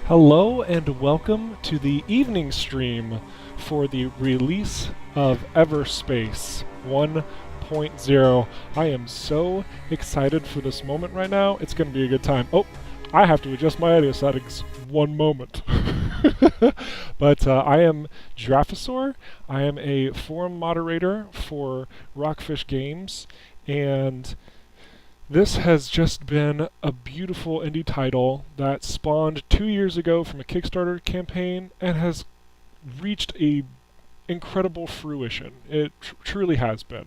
Hello and welcome to the evening stream for the release of Everspace 1.0. I am so excited for this moment right now. It's going to be a good time. Oh, I have to adjust my audio settings. One moment. But I am Draphosaur. I am a forum moderator for ROCKFISH Games, and this has just been a beautiful indie title that spawned 2 years ago from a Kickstarter campaign and has reached a incredible fruition. It truly has been.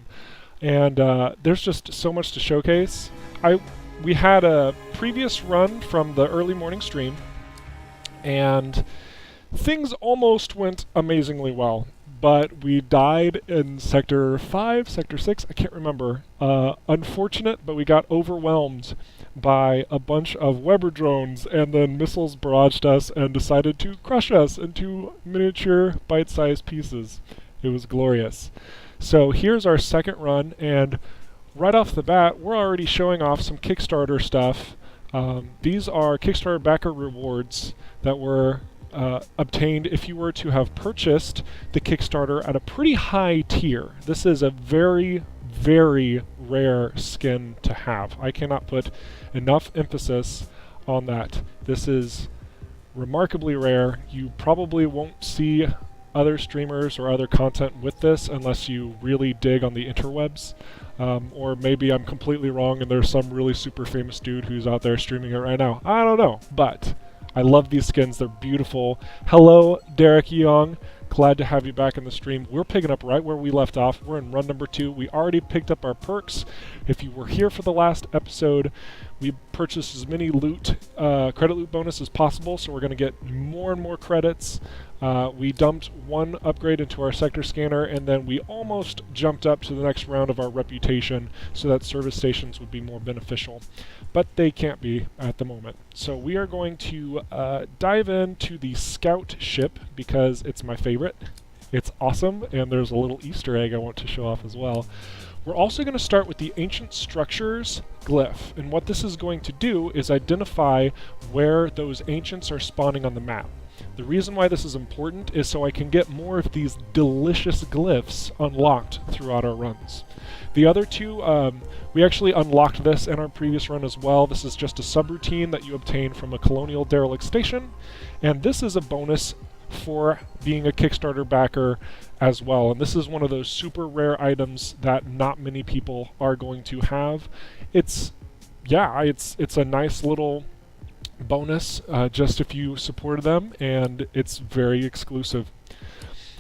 And there's just so much to showcase. We had a previous run from the early morning stream, and things almost went amazingly well. But we died in Sector 5, Sector 6, I can't remember. Unfortunate, but we got overwhelmed by a bunch of Weber drones, and then missiles barraged us and decided to crush us into miniature bite-sized pieces. It was glorious. So here's our second run, and right off the bat, we're already showing off some Kickstarter stuff. These are Kickstarter backer rewards that were obtained if you were to have purchased the Kickstarter at a pretty high tier. This is a very, very rare skin to have. I cannot put enough emphasis on that. This is remarkably rare. You probably won't see other streamers or other content with this unless you really dig on the interwebs. Or maybe I'm completely wrong and there's some really super famous dude who's out there streaming it right now. I don't know, but I love these skins. They're beautiful. Hello, Derek Young. Glad to have you back in the stream. We're picking up right where we left off. We're in run number 2. We already picked up our perks. If you were here for the last episode, we purchased as many credit loot bonus as possible, so we're going to get more and more credits. We dumped one upgrade into our sector scanner, and then we almost jumped up to the next round of our reputation so that service stations would be more beneficial. But they can't be at the moment. So we are going to dive into the scout ship because it's my favorite. It's awesome, and there's a little Easter egg I want to show off as well. We're also going to start with the Ancient Structures glyph, and what this is going to do is identify where those ancients are spawning on the map. The reason why this is important is so I can get more of these delicious glyphs unlocked throughout our runs. The other two, we actually unlocked this in our previous run as well. This is just a subroutine that you obtain from a colonial derelict station, and this is a bonus for being a Kickstarter backer as well. And this is one of those super rare items that not many people are going to have. It's a nice little bonus just if you supported them, and it's very exclusive.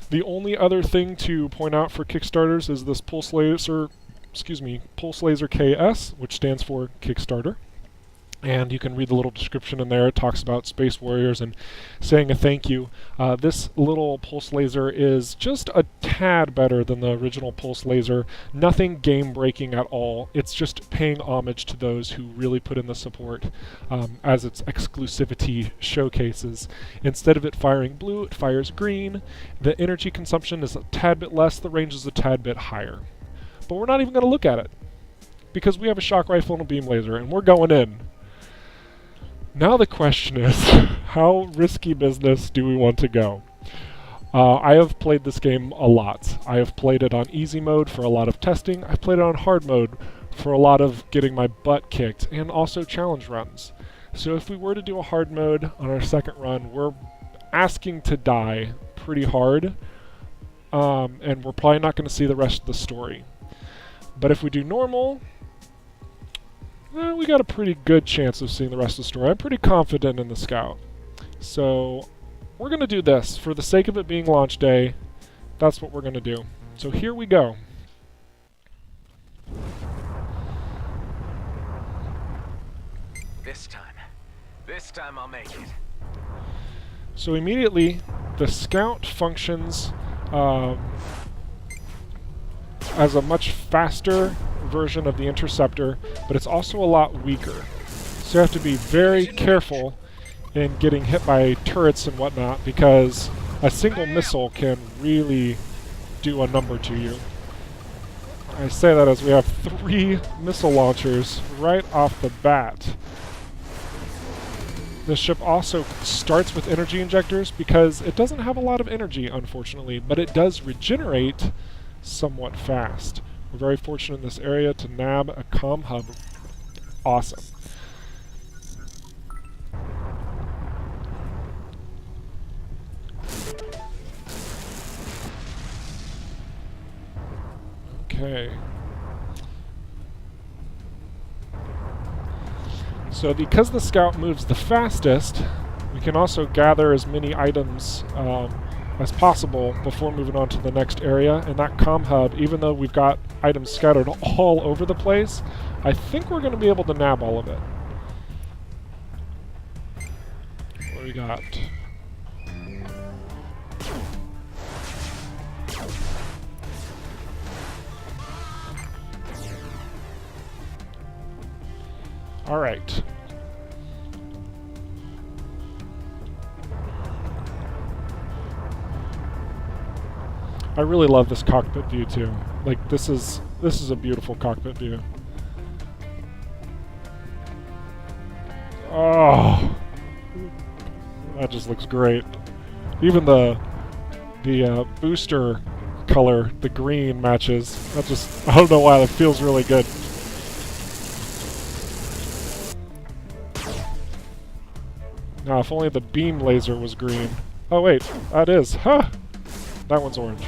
The only other thing to point out for Kickstarters is this Pulse Laser KS, which stands for Kickstarter. And you can read the little description in there. It talks about Space Warriors and saying a thank you. This little Pulse Laser is just a tad better than the original Pulse Laser. Nothing game-breaking at all. It's just paying homage to those who really put in the support as its exclusivity showcases. Instead of it firing blue, it fires green. The energy consumption is a tad bit less. The range is a tad bit higher. But we're not even going to look at it because we have a shock rifle and a beam laser, and we're going in. Now the question is, how risky business do we want to go? I have played this game a lot. I have played it on easy mode for a lot of testing. I've played it on hard mode for a lot of getting my butt kicked, and also challenge runs. So if we were to do a hard mode on our second run, we're asking to die pretty hard, and we're probably not going to see the rest of the story. But if we do normal, we got a pretty good chance of seeing the rest of the story. I'm pretty confident in the scout. So we're going to do this. For the sake of it being launch day, that's what we're going to do. So here we go. This time I'll make it. So immediately, the scout functions as a much faster version of the interceptor, but it's also a lot weaker. So you have to be very careful in getting hit by turrets and whatnot, because a single missile can really do a number to you. I say that as we have 3 missile launchers right off the bat. This ship also starts with energy injectors because it doesn't have a lot of energy, unfortunately, but it does regenerate somewhat fast. We're very fortunate in this area to nab a comm hub. Awesome. Okay. So because the scout moves the fastest, we can also gather as many items as possible before moving on to the next area. And that comm hub, even though we've got items scattered all over the place, I think we're going to be able to nab all of it. What do we got? All right. I really love this cockpit view too. Like this is a beautiful cockpit view. Oh, that just looks great. Even the booster color, the green matches. That just, I don't know why, that feels really good. Now, if only the beam laser was green. Oh wait, that is. Huh! That one's orange.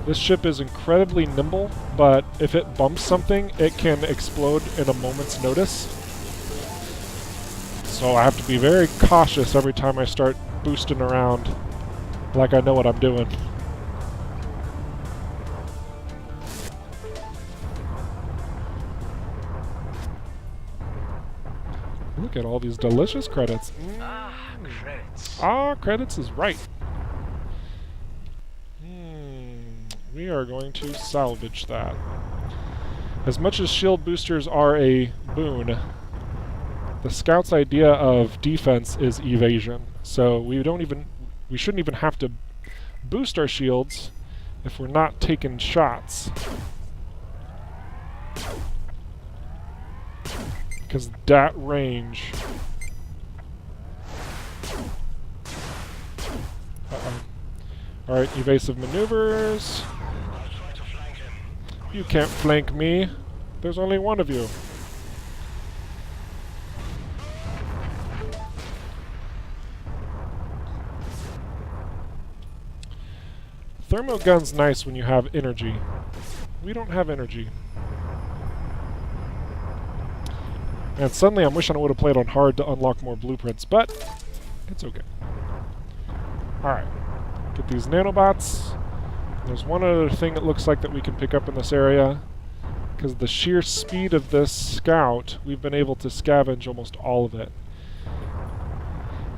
This ship is incredibly nimble, but if it bumps something, it can explode in a moment's notice. So I have to be very cautious every time I start boosting around, like I know what I'm doing. Look at all these delicious credits. Credits. Credits is right. We are going to salvage that. As much as shield boosters are a boon, the scout's idea of defense is evasion. So we shouldn't even have to boost our shields if we're not taking shots. Because that range. Alright, evasive maneuvers. You can't flank me. There's only one of you. Thermo gun's nice when you have energy. We don't have energy. And suddenly I'm wishing I would have played on hard to unlock more blueprints, but it's okay. Alright. Get these nanobots. There's one other thing that looks like that we can pick up in this area. Because of the sheer speed of this scout, we've been able to scavenge almost all of it.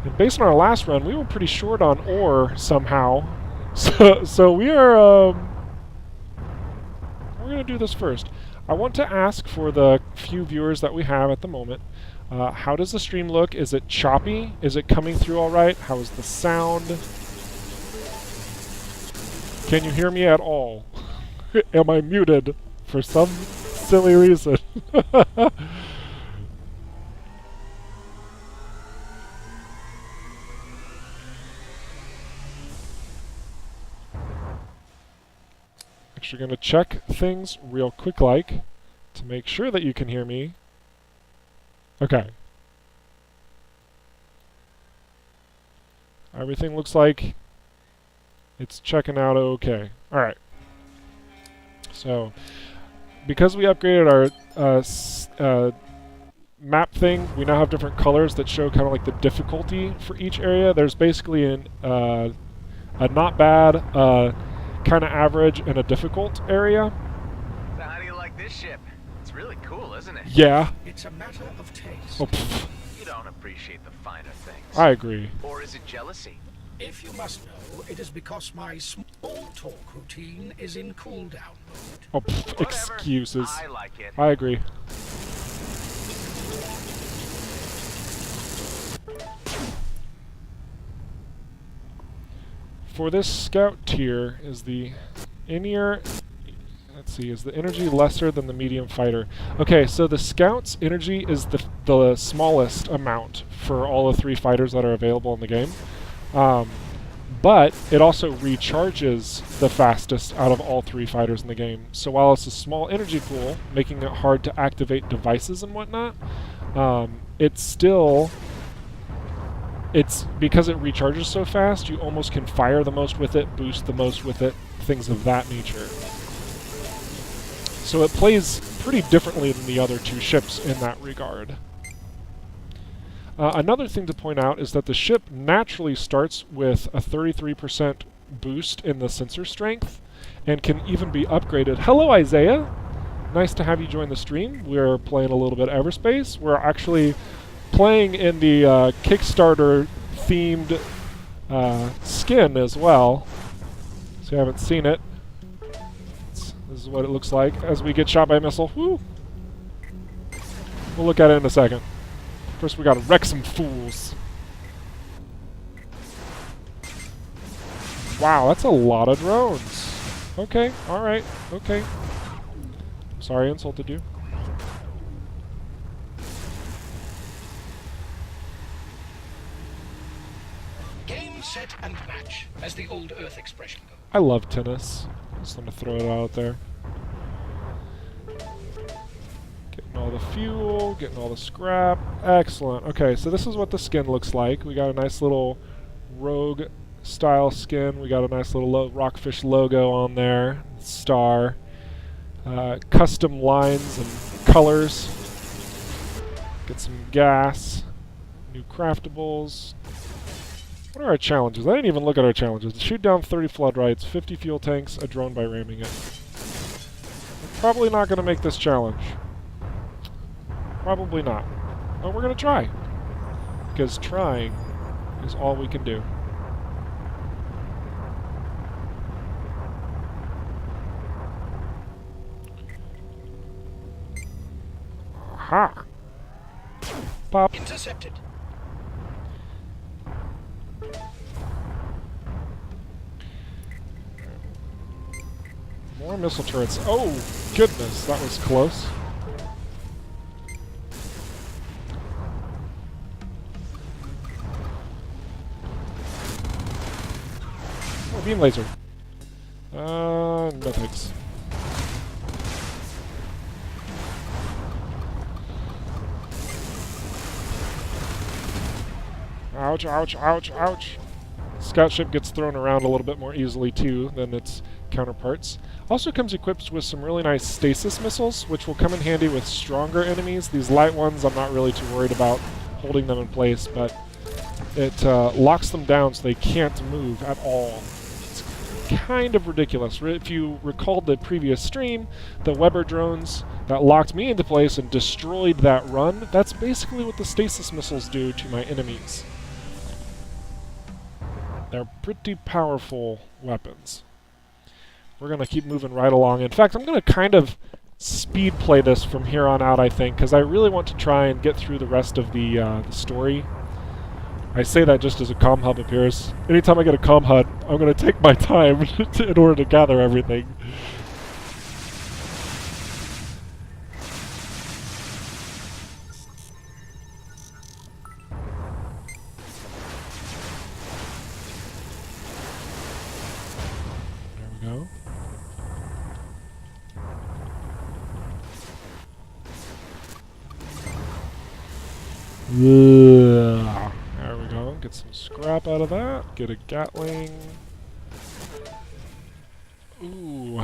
And based on our last run, we were pretty short on ore somehow. So we are, we're going to do this first. I want to ask for the few viewers that we have at the moment, how does the stream look? Is it choppy? Is it coming through all right? How is the sound? Can you hear me at all? Am I muted for some silly reason? Actually going to check things real quick like to make sure that you can hear me. Okay. Everything looks like it's checking out okay. Alright. So, because we upgraded our map thing, we now have different colors that show kind of like the difficulty for each area. There's basically a not bad, kind of average, and a difficult area. So how do you like this ship? It's really cool, isn't it? Yeah. It's a matter of taste. Oh, pfft. You don't appreciate the finer things. I agree. Or is it jealousy? If you must know, it is because my small talk routine is in cooldown mode. Oh, pfft. Whatever. Excuses. I like it. I agree. for this scout tier, is the in-ear... Let's see, is the energy lesser than the medium fighter? Okay, so the scout's energy is the smallest amount for all the 3 fighters that are available in the game. But it also recharges the fastest out of all 3 fighters in the game. So while it's a small energy pool, making it hard to activate devices and whatnot, it's because it recharges so fast, you almost can fire the most with it, boost the most with it, things of that nature. So it plays pretty differently than the other 2 ships in that regard. Another thing to point out is that the ship naturally starts with a 33% boost in the sensor strength and can even be upgraded. Hello, Isaiah! Nice to have you join the stream. We're playing a little bit of Everspace. We're actually playing in the Kickstarter themed skin as well. So you haven't seen it. This is what it looks like as we get shot by a missile. Woo! We'll look at it in a second. First we gotta wreck some fools. Wow, that's a lot of drones. Okay, alright, okay. Sorry I insulted you. Game, set, and match, as the old Earth expression goes. I love tennis. Just want to throw it out there. Getting all the fuel, getting all the scrap. Excellent. Okay, so this is what the skin looks like. We got a nice little rogue style skin. We got a nice little ROCKFISH logo on there. Star. Custom lines and colors. Get some gas. New craftables. What are our challenges? I didn't even look at our challenges. Shoot down 30 flood rights, 50 fuel tanks, a drone by ramming it. We're probably not going to make this challenge. Probably not. But we're going to try. Because trying is all we can do. Aha! Pop. Intercepted. More missile turrets. Oh, goodness, that was close. Oh, beam laser. No thanks. Ouch, ouch, ouch, ouch. Scout ship gets thrown around a little bit more easily, too, than its counterparts. Also comes equipped with some really nice stasis missiles, which will come in handy with stronger enemies. These light ones, I'm not really too worried about holding them in place, but it locks them down so they can't move at all. It's kind of ridiculous. If you recalled the previous stream, the Weber drones that locked me into place and destroyed that run, that's basically what the stasis missiles do to my enemies. They're pretty powerful weapons. We're going to keep moving right along. In fact, I'm going to kind of speed play this from here on out, I think, because I really want to try and get through the rest of the story. I say that just as a comm hub appears. Anytime I get a comm hub, I'm going to take my time in order to gather everything. There we go. Yeah. There we go. Get some scrap out of that. Get a Gatling. Ooh.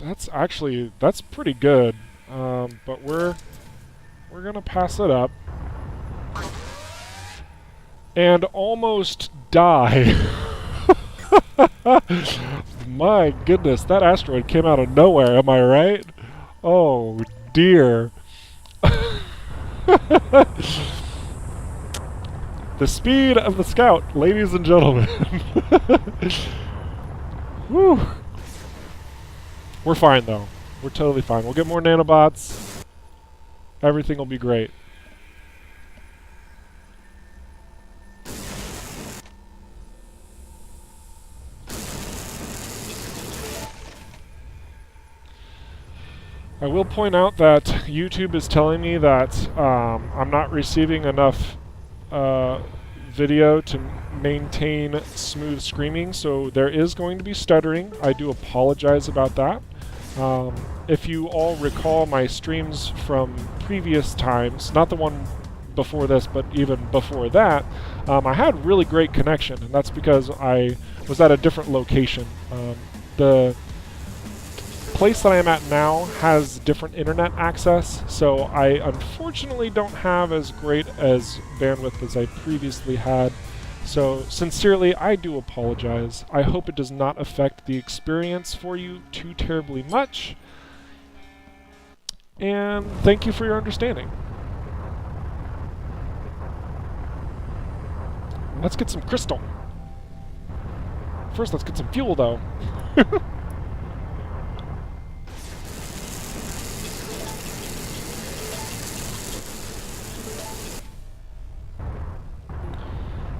That's pretty good. But we're gonna pass it up. And almost die. My goodness, that asteroid came out of nowhere, am I right? Oh dear. The speed of the Scout, ladies and gentlemen. Whew. We're fine though. We're totally fine. We'll get more nanobots. Everything will be great. I will point out that YouTube is telling me that I'm not receiving enough video to maintain smooth screaming, so there is going to be stuttering. I do apologize about that. If you all recall my streams from previous times, not the one before this, but even before that, I had really great connection, and that's because I was at a different location. The place that I am at now has different internet access, so I unfortunately don't have as great as bandwidth as I previously had. So sincerely, I do apologize. I hope it does not affect the experience for you too terribly much. And thank you for your understanding. Let's get some crystal. First, let's get some fuel, though.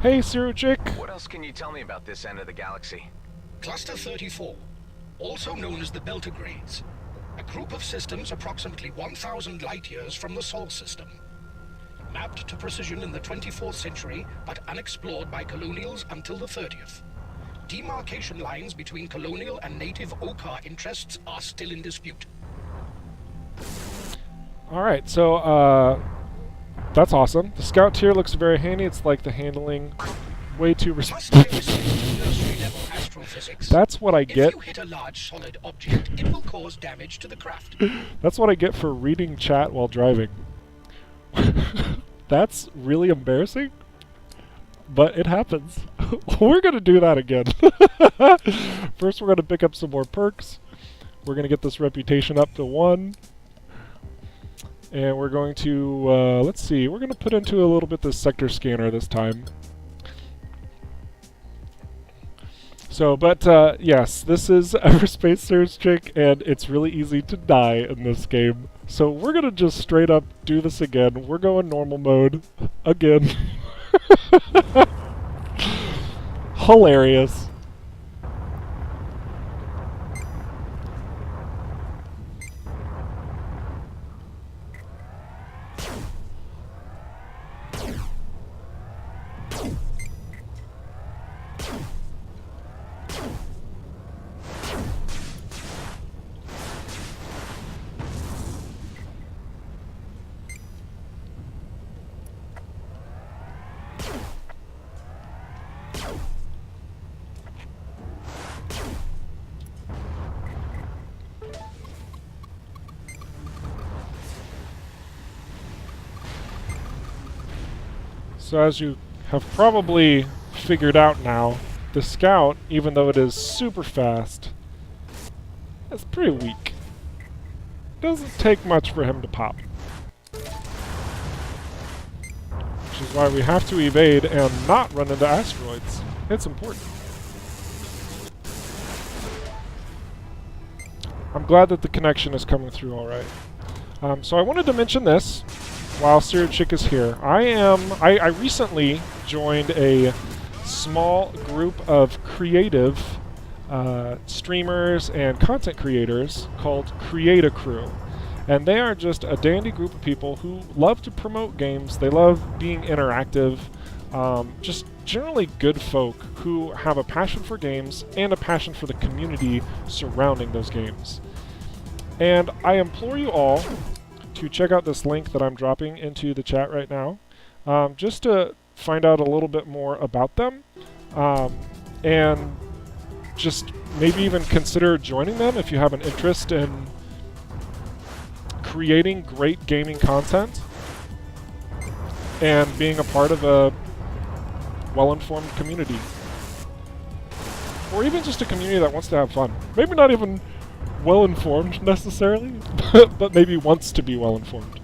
Hey, Zero Chick. What else can you tell me about this end of the galaxy? Cluster 34, also known as the Beltagrades, a group of systems approximately 1,000 light-years from the Sol system. Mapped to precision in the 24th century, but unexplored by colonials until the 30th. Demarcation lines between colonial and native Okar interests are still in dispute. Alright, so, that's awesome. The scout tier looks very handy. It's like the handling way too That's what I get. If you hit a large solid object, it will cause damage to the craft. That's what I get for reading chat while driving. That's really embarrassing, but it happens. We're gonna do that again. First, we're gonna pick up some more perks. We're gonna get this reputation up to 1. And we're going to, let's see, we're going to put into a little bit the sector scanner this time. So, but, yes, this is Everspace Search Chick, and it's really easy to die in this game. So we're going to just straight up do this again. We're going normal mode again. Hilarious. So as you have probably figured out now, the Scout, even though it is super fast, is pretty weak. Doesn't take much for him to pop. Which is why we have to evade and not run into asteroids. It's important. I'm glad that the connection is coming through alright. So I wanted to mention this while Zero Chick is here. I recently joined a small group of creative streamers and content creators called Create a Crew. And they are just a dandy group of people who love to promote games. They love being interactive. Just generally good folk who have a passion for games and a passion for the community surrounding those games. And I implore you all to check out this link that I'm dropping into the chat right now, just to find out a little bit more about them, and just maybe even consider joining them if you have an interest in creating great gaming content and being a part of a well-informed community. Or even just a community that wants to have fun. Maybe not even well-informed necessarily, but maybe wants to be well-informed.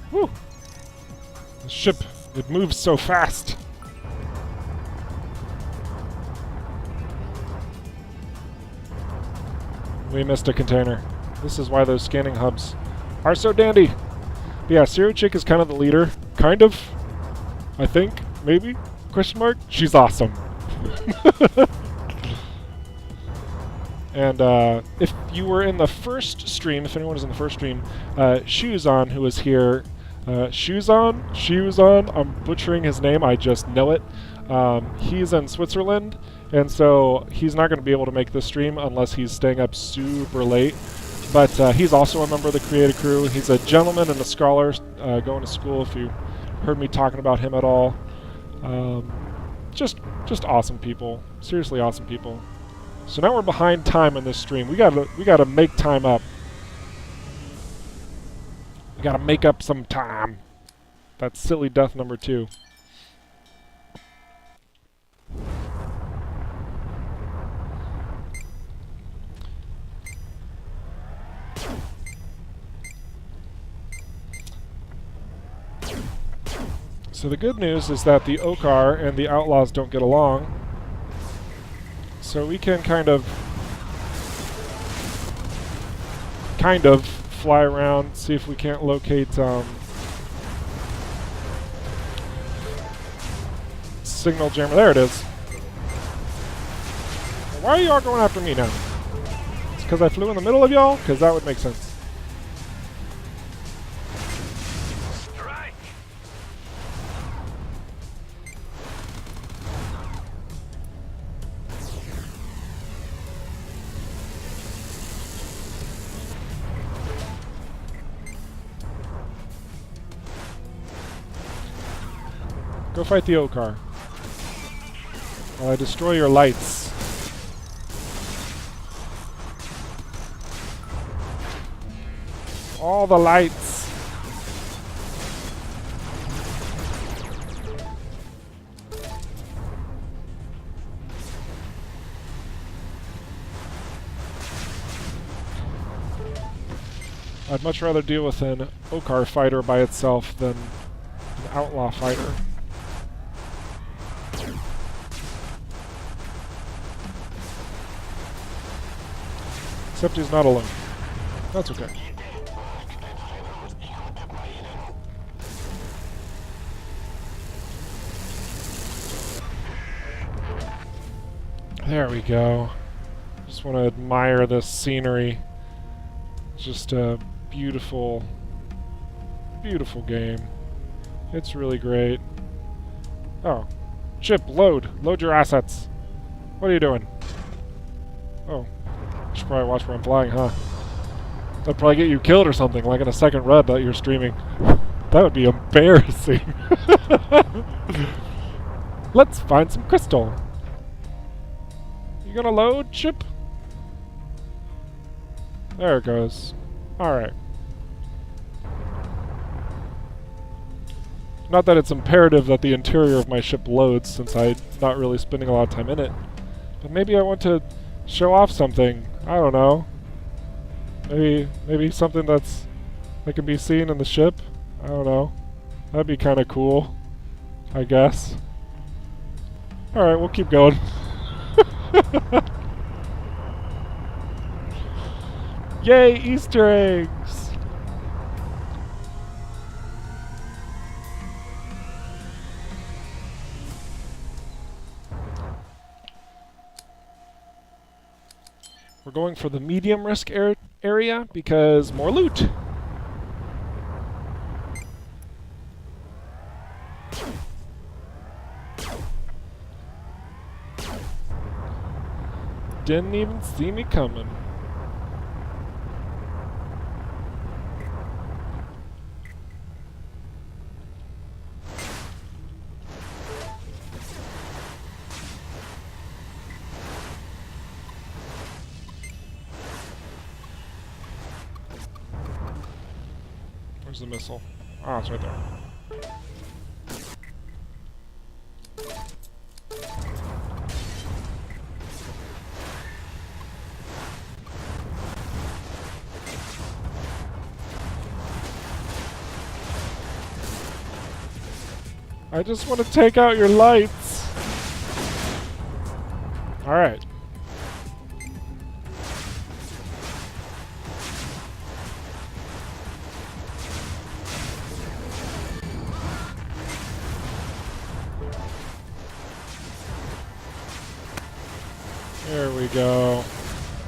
Whew! The ship, it moves so fast! We missed a container. This is why those scanning hubs are so dandy. But yeah, Zero Chick is kind of the leader. Kind of. I think. Maybe? Question mark? She's awesome. And if you were in the first stream, if anyone was in the first stream, Shoes On, who was here, Shoes On, I'm butchering his name, I just know it. He's in Switzerland, and so he's not going to be able to make this stream unless he's staying up super late. But he's also a member of the creative crew. He's a gentleman and a scholar going to school, if you heard me talking about him at all. Just awesome people. Seriously awesome people. So now we're behind time in this stream. We gotta make time up. We gotta make up some time. That's silly death number 2. So the good news is that the Okar and the Outlaws don't get along. So we can kind of fly around, see if we can't locate signal jammer. There it is. Why are y'all going after me now? It's because I flew in the middle of y'all? Because that would make sense. Go fight the Okar. While I destroy your lights. All the lights. I'd much rather deal with an Okar fighter by itself than an outlaw fighter. Except he's not alone. That's okay. There we go. Just want to admire this scenery. It's just a beautiful, beautiful game. It's really great. Oh. Chip, load. Load your assets. What are you doing? Oh. Should probably watch where I'm flying, huh? That'd probably get you killed or something, like in a second run that you're streaming. That would be embarrassing. Let's find some crystal. You gonna load, Chip? There it goes. Alright. Not that it's imperative that the interior of my ship loads, since I'm not really spending a lot of time in it. But maybe I want to show off something. I don't know. Maybe something that can be seen in the ship. I don't know. That'd be kind of cool, I guess. All right, we'll keep going. Yay, Easter eggs! We're going for the medium risk area because more loot. Didn't even see me coming. Where's the missile? Ah, it's right there. I just want to take out your lights. All right. There we go.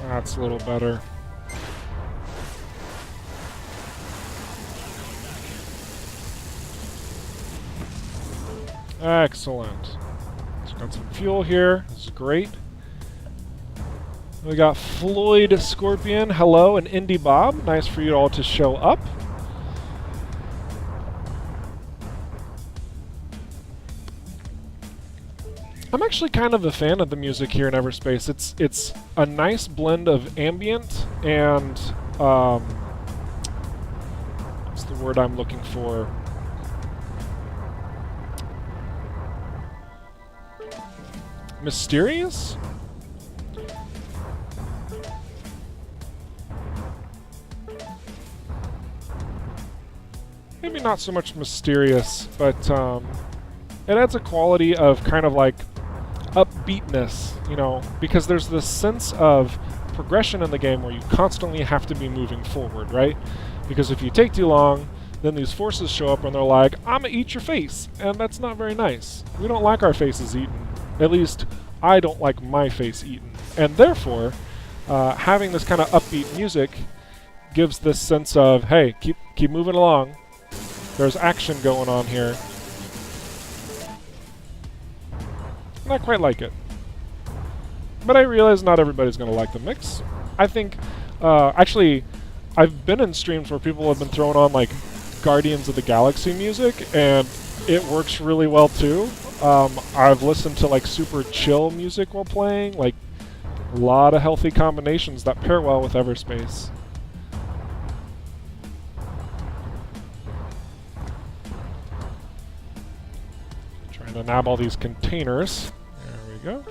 That's a little better. Excellent. So got some fuel here. This is great. We got Floyd Scorpion, hello, and Indie Bob. Nice for you all to show up. I'm actually kind of a fan of the music here in Everspace. It's a nice blend of ambient and what's the word I'm looking for? Mysterious? Maybe not so much mysterious, but it adds a quality of kind of like upbeatness, you know, because there's this sense of progression in the game where you constantly have to be moving forward, right? Because if you take too long, then these forces show up and they're like, I'm gonna eat your face, and that's not very nice. We don't like our faces eaten. At least, I don't like my face eaten. And therefore, having this kind of upbeat music gives this sense of, hey, keep moving along. There's action going on here. Not quite like it. But I realize not everybody's going to like the mix. I think, actually, I've been in streams where people have been throwing on, like, Guardians of the Galaxy music, and it works really well, too. I've listened to, like, super chill music while playing, like, a lot of healthy combinations that pair well with Everspace. Trying to nab all these containers. There we go.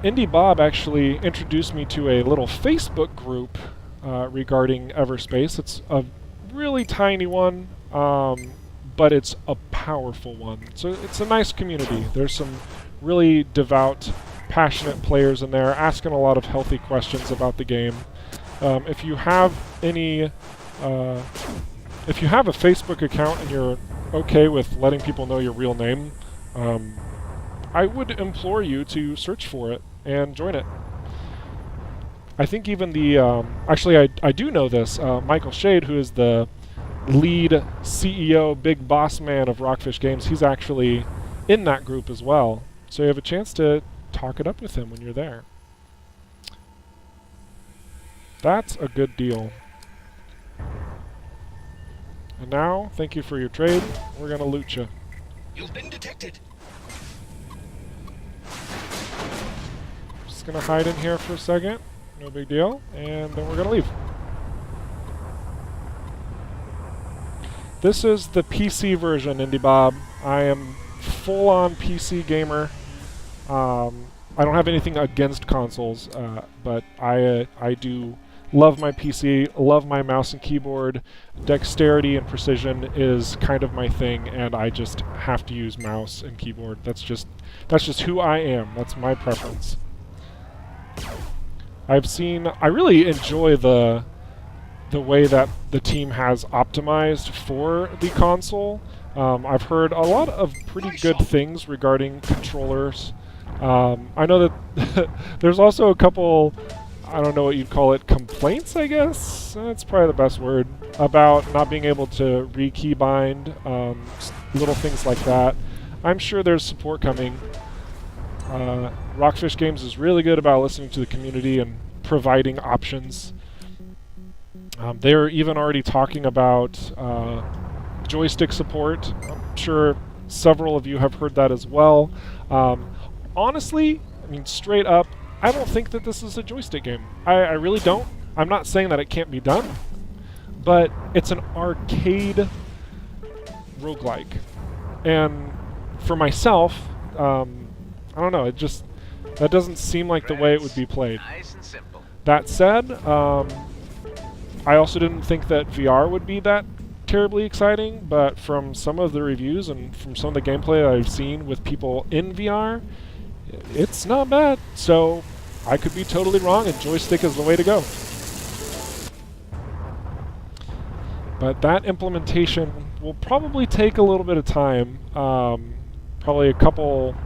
Indie Bob actually introduced me to a little Facebook group regarding Everspace. It's a really tiny one, but it's a powerful one. So it's a nice community. There's some really devout, passionate players in there asking a lot of healthy questions about the game. If you have any, if you have a Facebook account and you're okay with letting people know your real name, I would implore you to search for it and join it. I think even the, actually I do know this, Michael Shade, who is the lead CEO, big boss man of ROCKFISH Games, he's actually in that group as well. So you have a chance to talk it up with him when you're there. That's a good deal. And now, thank you for your trade. We're gonna loot you. You've been detected. Just gonna hide in here for a second. No big deal. And then we're gonna leave. This is the PC version, Indie Bob. I am full-on PC gamer. I don't have anything against consoles, but I do love my PC, love my mouse and keyboard. Dexterity and precision is kind of my thing, and I just have to use mouse and keyboard. That's just who I am. That's my preference. I really enjoy the way that the team has optimized for the console. I've heard a lot of pretty good things regarding controllers. I know that there's also a couple, I don't know what you'd call it, complaints, I guess? That's probably the best word, about not being able to re-keybind, little things like that. I'm sure there's support coming. ROCKFISH Games is really good about listening to the community and providing options. They're even already talking about joystick support. I'm sure several of you have heard that as well. Honestly, I mean, straight up, I don't think that this is a joystick game. I really don't. I'm not saying that it can't be done, but it's an arcade roguelike. And for myself, I don't know, that doesn't seem like the way it would be played. Nice and simple. That said, I also didn't think that VR would be that terribly exciting, but from some of the reviews and from some of the gameplay that I've seen with people in VR, it's not bad. So I could be totally wrong, and joystick is the way to go. But that implementation will probably take a little bit of time. Probably a couple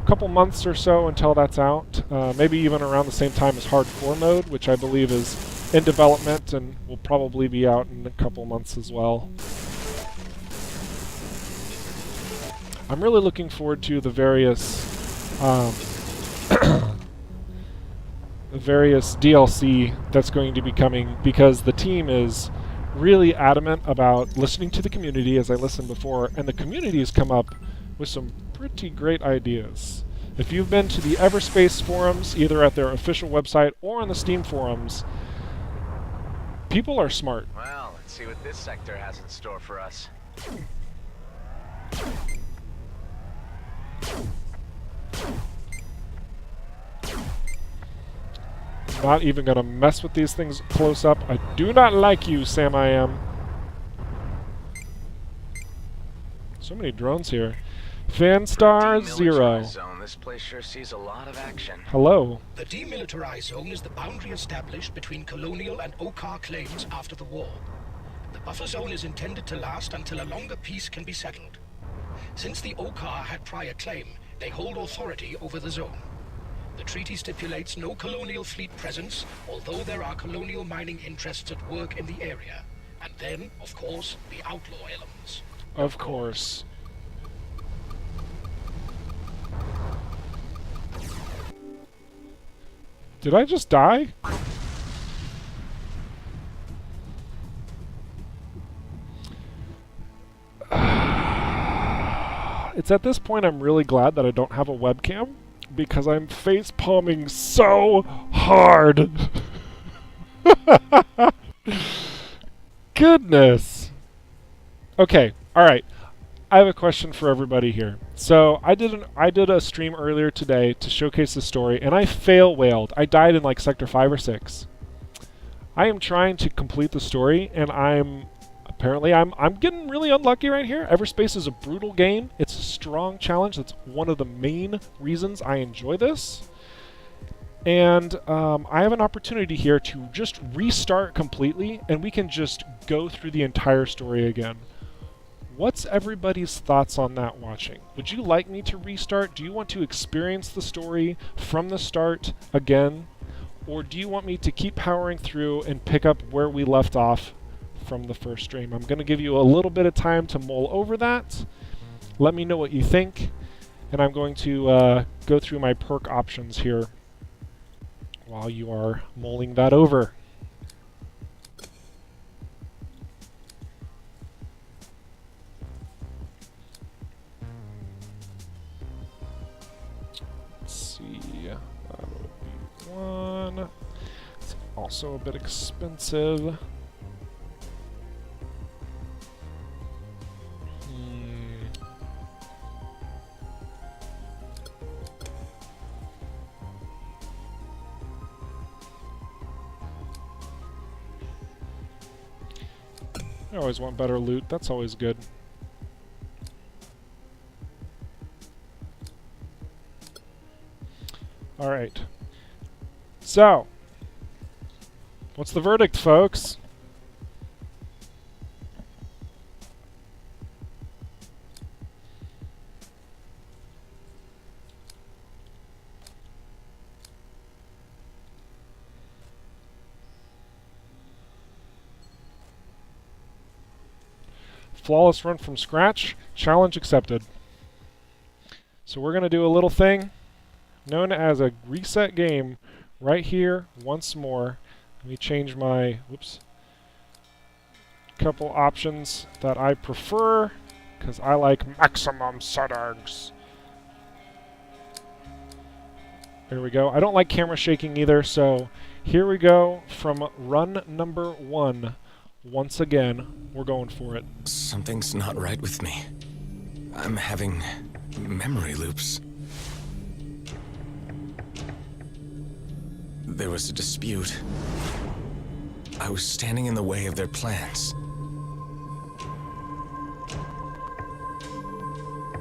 couple months or so until that's out. Maybe even around the same time as hardcore mode, which I believe is in development and will probably be out in a couple months as well. I'm really looking forward to the various DLC that's going to be coming, because the team is really adamant about listening to the community, as I listened before, and the community has come up with some pretty great ideas. If you've been to the Everspace forums, either at their official website or on the Steam forums, people are smart. Well, let's see what this sector has in store for us. Not even gonna mess with these things close up. I do not like you, Sam I Am. So many drones here. Fanstar Zero. Zone, this place sure sees a lot of action. Hello. The demilitarized zone is the boundary established between colonial and Okar claims after the war. The buffer zone is intended to last until a longer peace can be settled. Since the Okar had prior claim, they hold authority over the zone. The treaty stipulates no colonial fleet presence, although there are colonial mining interests at work in the area. And then, of course, the outlaw elements. Of course. Did I just die? It's at this point I'm really glad that I don't have a webcam, because I'm face palming so hard. Goodness. Okay, alright. I have a question for everybody here. So I did a stream earlier today to showcase the story, and I fail whaled. I died in like sector 5 or 6. I am trying to complete the story, and I'm getting really unlucky right here. Everspace is a brutal game. It's a strong challenge. That's one of the main reasons I enjoy this. And I have an opportunity here to just restart completely, and we can just go through the entire story again. What's everybody's thoughts on that watching? Would you like me to restart? Do you want to experience the story from the start again? Or do you want me to keep powering through and pick up where we left off from the first stream? I'm going to give you a little bit of time to mull over that. Let me know what you think. And I'm going to go through my perk options here while you are mulling that over. That would be one. It's also a bit expensive. I always want better loot. That's always good. Alright. So, what's the verdict, folks? Flawless run from scratch. Challenge accepted. So we're going to do a little thing known as a reset game right here once more. Let me change my couple options that I prefer, because I like maximum settings. There we go. I don't like camera shaking either, so here we go from run number 1. Once again, we're going for it. Something's not right with me. I'm having memory loops. There was a dispute. I was standing in the way of their plans.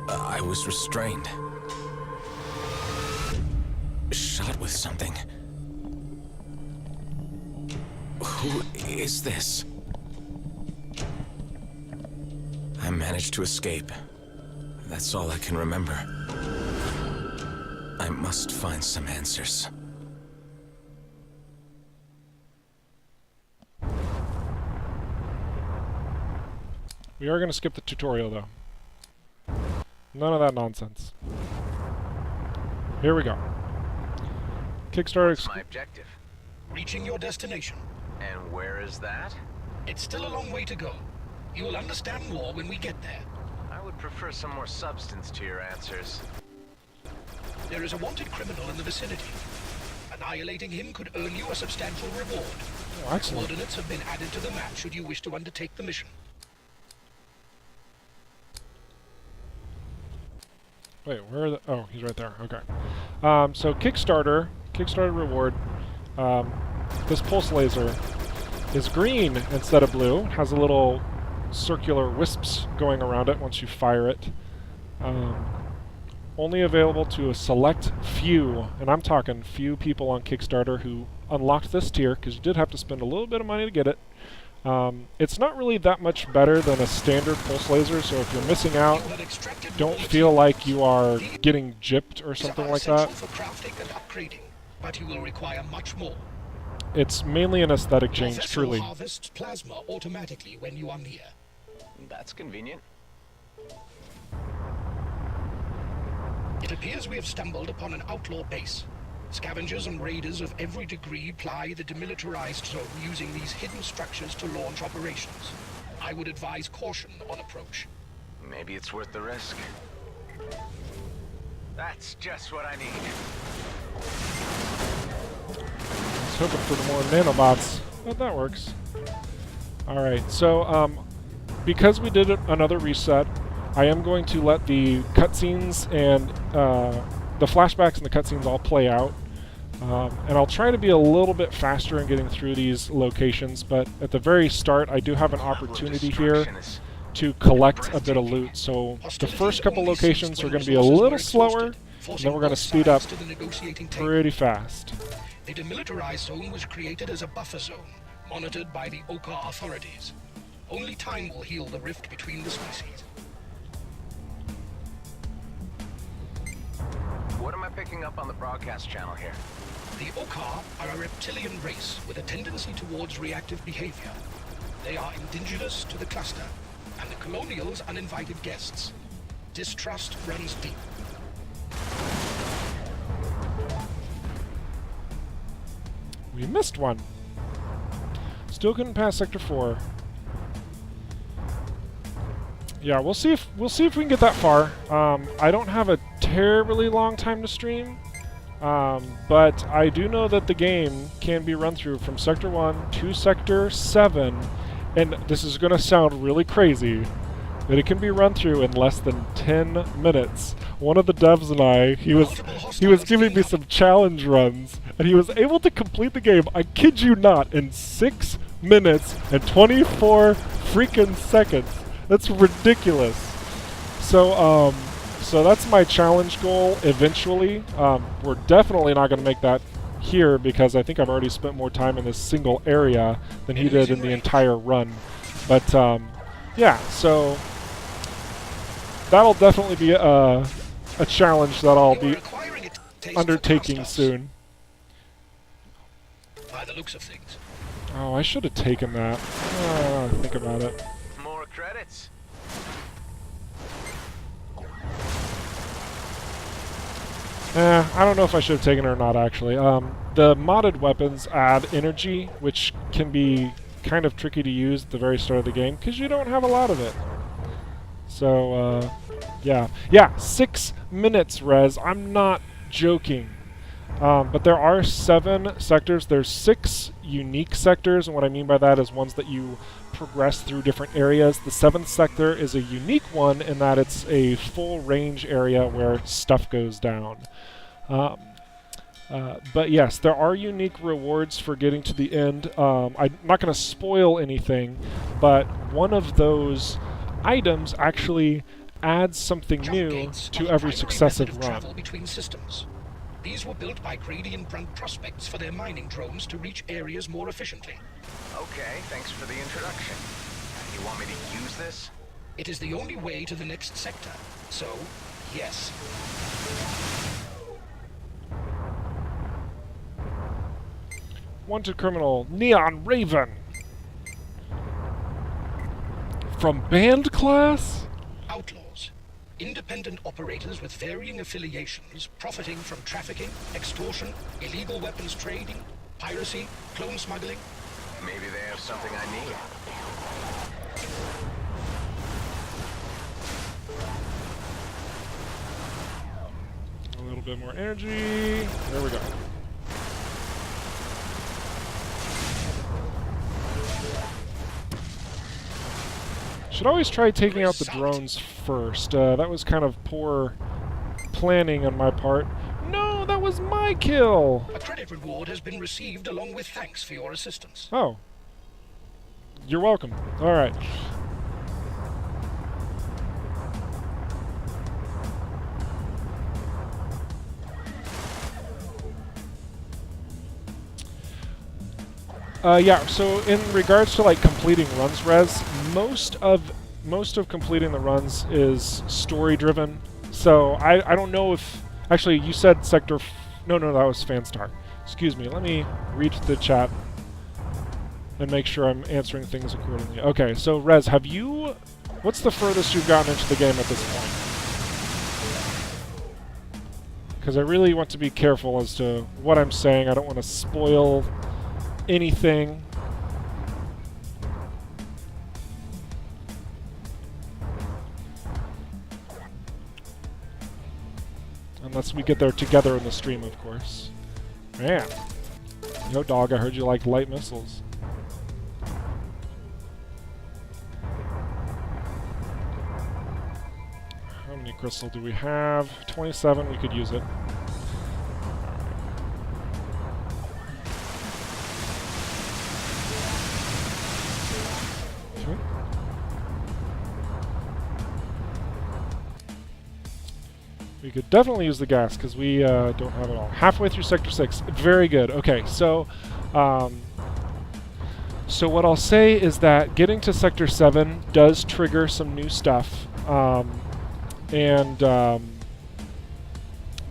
I was restrained. Shot with something. Who is this? I managed to escape. That's all I can remember. I must find some answers. We are going to skip the tutorial, though. None of that nonsense. Here we go. Kickstarter. What's my objective? Reaching your destination. And where is that? It's still a long way to go. You will understand more when we get there. I would prefer some more substance to your answers. There is a wanted criminal in the vicinity. Annihilating him could earn you a substantial reward. Oh, excellent. Coordinates have been added to the map should you wish to undertake the mission. Wait, where are the... Oh, he's right there. Okay. So Kickstarter reward. This pulse laser is green instead of blue. It has a little circular wisps going around it once you fire it. Only available to a select few, and I'm talking few people on Kickstarter who unlocked this tier, because you did have to spend a little bit of money to get it. It's not really that much better than a standard pulse laser, so if you're missing out, don't feel like you are getting gypped or something like that. For crafting and upgrading, but you will require much more. It's mainly an aesthetic change, Vessel truly. harvests plasma automatically when you are near. That's convenient. It appears we have stumbled upon an outlaw base. Scavengers and raiders of every degree ply the demilitarized zone using these hidden structures to launch operations. I would advise caution on approach. Maybe it's worth the risk. That's just what I need. I was hoping for the more nanobots, but that works. Alright, so because we did another reset, I am going to let the cutscenes and the flashbacks and the cutscenes all play out. And I'll try to be a little bit faster in getting through these locations, but at the very start I do have an opportunity here to collect a bit of loot. So the first couple locations are going to be a little slower, and then we're going to speed up pretty fast. The demilitarized zone was created as a buffer zone, monitored by the Oka authorities. Only time will heal the rift between the species. What am I picking up on the broadcast channel here? The Oka are a reptilian race with a tendency towards reactive behavior. They are indigenous to the cluster, and the colonials uninvited guests. Distrust runs deep. We missed one. Still couldn't pass Sector 4. Yeah, we'll see if we can get that far. I don't have a terribly long time to stream, but I do know that the game can be run through from Sector 1 to Sector 7, and this is going to sound really crazy, but it can be run through in less than 10 minutes. One of the devs and I, he was giving me some challenge runs, and he was able to complete the game, I kid you not, in 6 minutes and 24 freaking seconds. That's ridiculous. So, so that's my challenge goal eventually. We're definitely not going to make that here because I think I've already spent more time in this single area than he did in the entire run. But, yeah, so that'll definitely be a challenge that I'll be undertaking soon. By the looks of things. Oh, I should have taken that. Think about it. More credits. I don't know if I should have taken it or not, actually. The modded weapons add energy, which can be kind of tricky to use at the very start of the game, because you don't have a lot of it. So, yeah. Yeah, 6 minutes, Rez. I'm not joking. But there are 7 sectors. There's 6 unique sectors, and what I mean by that is ones that you progress through different areas. The 7th sector is a unique one in that it's a full range area where stuff goes down. But yes, there are unique rewards for getting to the end. I'm not going to spoil anything, but one of those items actually adds something new to every successive run. Between systems. These were built by gradient prospects for their mining drones to reach areas more efficiently. Okay, thanks for the introduction. You want me to use this? It is the only way to the next sector, so, yes. Wanted criminal, Neon Raven. From band class? Outlaws. Independent operators with varying affiliations, profiting from trafficking, extortion, illegal weapons trading, piracy, clone smuggling. Maybe they have something I need. A little bit more energy. There we go. Should always try taking out the drones first. That was kind of poor planning on my part. No, that was my kill! A credit reward has been received along with thanks for your assistance. Oh. You're welcome. Alright. Yeah, so in regards to like completing runs, Rez, most of completing the runs is story driven. So I don't know if actually you said sector no, that was Fanstar. Excuse me. Let me read the chat and make sure I'm answering things accordingly. Okay, so Rez, what's the furthest you've gotten into the game at this point? Because I really want to be careful as to what I'm saying. I don't want to spoil anything. Unless we get there together in the stream, of course. Man. Yo, dog, I heard you like light missiles. How many crystal do we have? 27, we could use it. We could definitely use the gas, because we don't have it all. Halfway through Sector 6. Very good. Okay, so what I'll say is that getting to Sector 7 does trigger some new stuff. The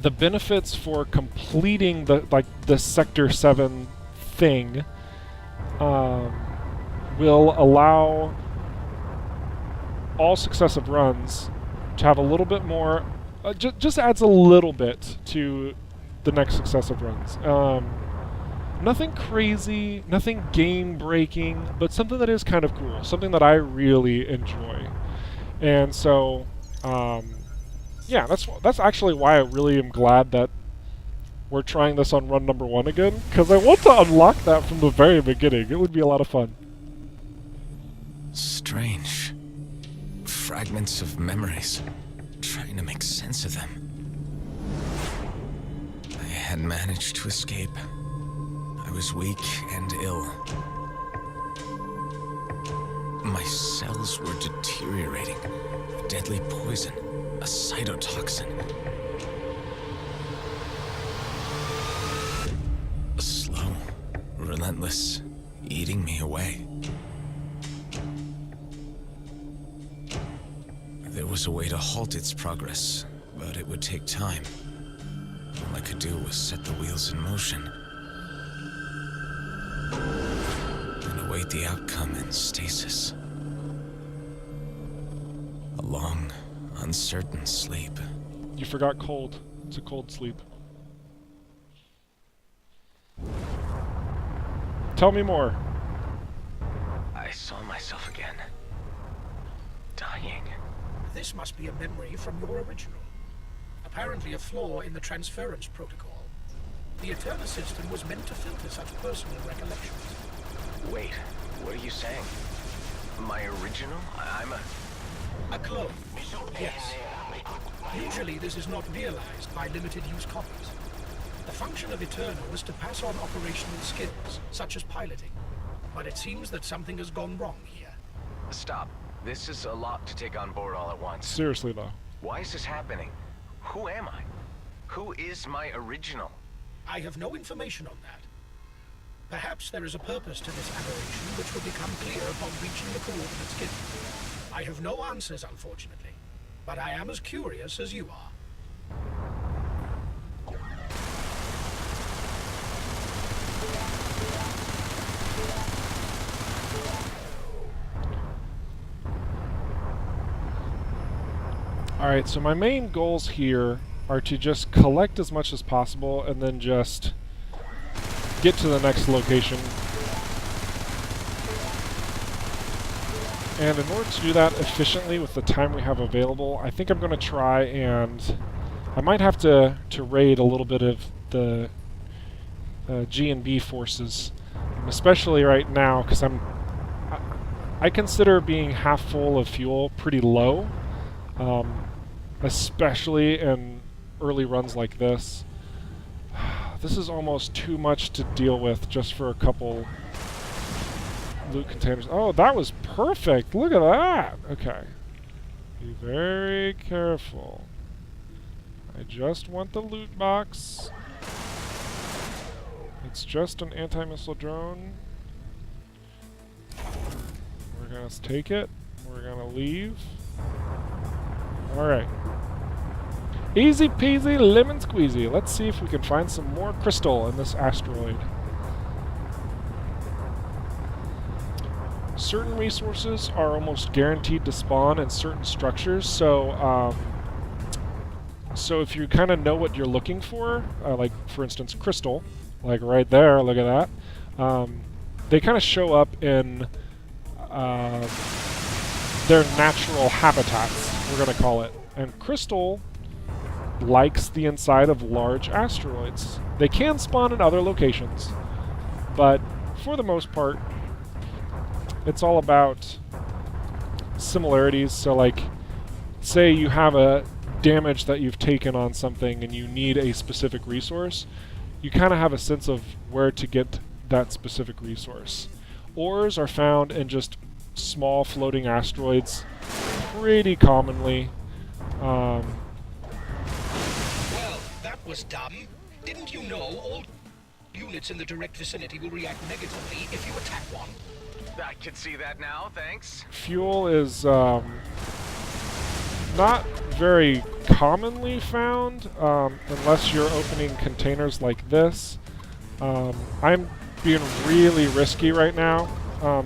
benefits for completing the Sector 7 thing will allow all successive runs to have a little bit more. Just adds a little bit to the next successive runs. Nothing crazy, nothing game-breaking, but something that is kind of cool, something that I really enjoy. And so, yeah, that's actually why I really am glad that we're trying this on run number 1 again, because I want to unlock that from the very beginning. It would be a lot of fun. Strange. Fragments of memories. Trying to make sense of them. I had managed to escape. I was weak and ill. My cells were deteriorating. A deadly poison. A cytotoxin. Slow, relentless, eating me away. There was a way to halt its progress, but it would take time. All I could do was set the wheels in motion and await the outcome in stasis. A long, uncertain sleep. You forgot cold. It's a cold sleep. Tell me more. I saw myself again. Dying. This must be a memory from your original. Apparently a flaw in the transference protocol. The Eterna system was meant to filter such personal recollections. Wait, what are you saying? My original? I'm A clone. Yes. Usually this is not realized by limited-use copies. The function of Eterna was to pass on operational skills, such as piloting. But it seems that something has gone wrong here. Stop. This is a lot to take on board all at once. Seriously, though. Why is this happening? Who am I? Who is my original? I have no information on that. Perhaps there is a purpose to this aberration which will become clear upon reaching the coordinates given. I have no answers, unfortunately, but I am as curious as you are. Alright, so my main goals here are to just collect as much as possible and then just get to the next location. And in order to do that efficiently with the time we have available, I think I'm going to try and... I might have to raid a little bit of the G&B forces, especially right now, because I consider being half full of fuel pretty low, especially in early runs like this. This is almost too much to deal with just for a couple loot containers. Oh, that was perfect! Look at that! Okay. Be very careful. I just want the loot box. It's just an anti-missile drone. We're gonna take it. We're gonna leave. Alright. Easy peasy lemon squeezy. Let's see if we can find some more crystal in this asteroid. Certain resources are almost guaranteed to spawn in certain structures, so so if you kind of know what you're looking for, like for instance crystal, like right there, look at that, they kind of show up in their natural habitats, we're going to call it. And crystal likes the inside of large asteroids. They can spawn in other locations, but for the most part, it's all about similarities. So like, say you have a damage that you've taken on something and you need a specific resource, you kind of have a sense of where to get that specific resource. Ores are found in just small floating asteroids pretty commonly. Well, that was dumb. Didn't you know all units in the direct vicinity will react negatively if you attack one? I can see that now, thanks. Fuel is not very commonly found unless you're opening containers like this. I'm being really risky right now.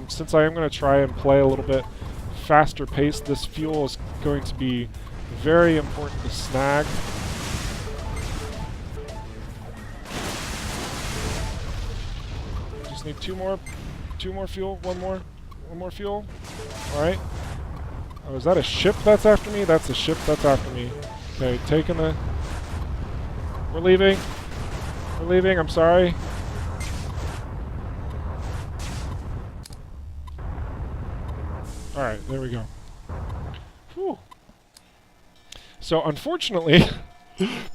Since I am going to try and play a little bit faster paced, this fuel is going to be very important to snag. Just need two more fuel, one more fuel. Alright. Oh, is that a ship that's after me? That's a ship that's after me. Okay, taking the... We're leaving. We're leaving, I'm sorry. Alright, there we go. Whew. So, unfortunately,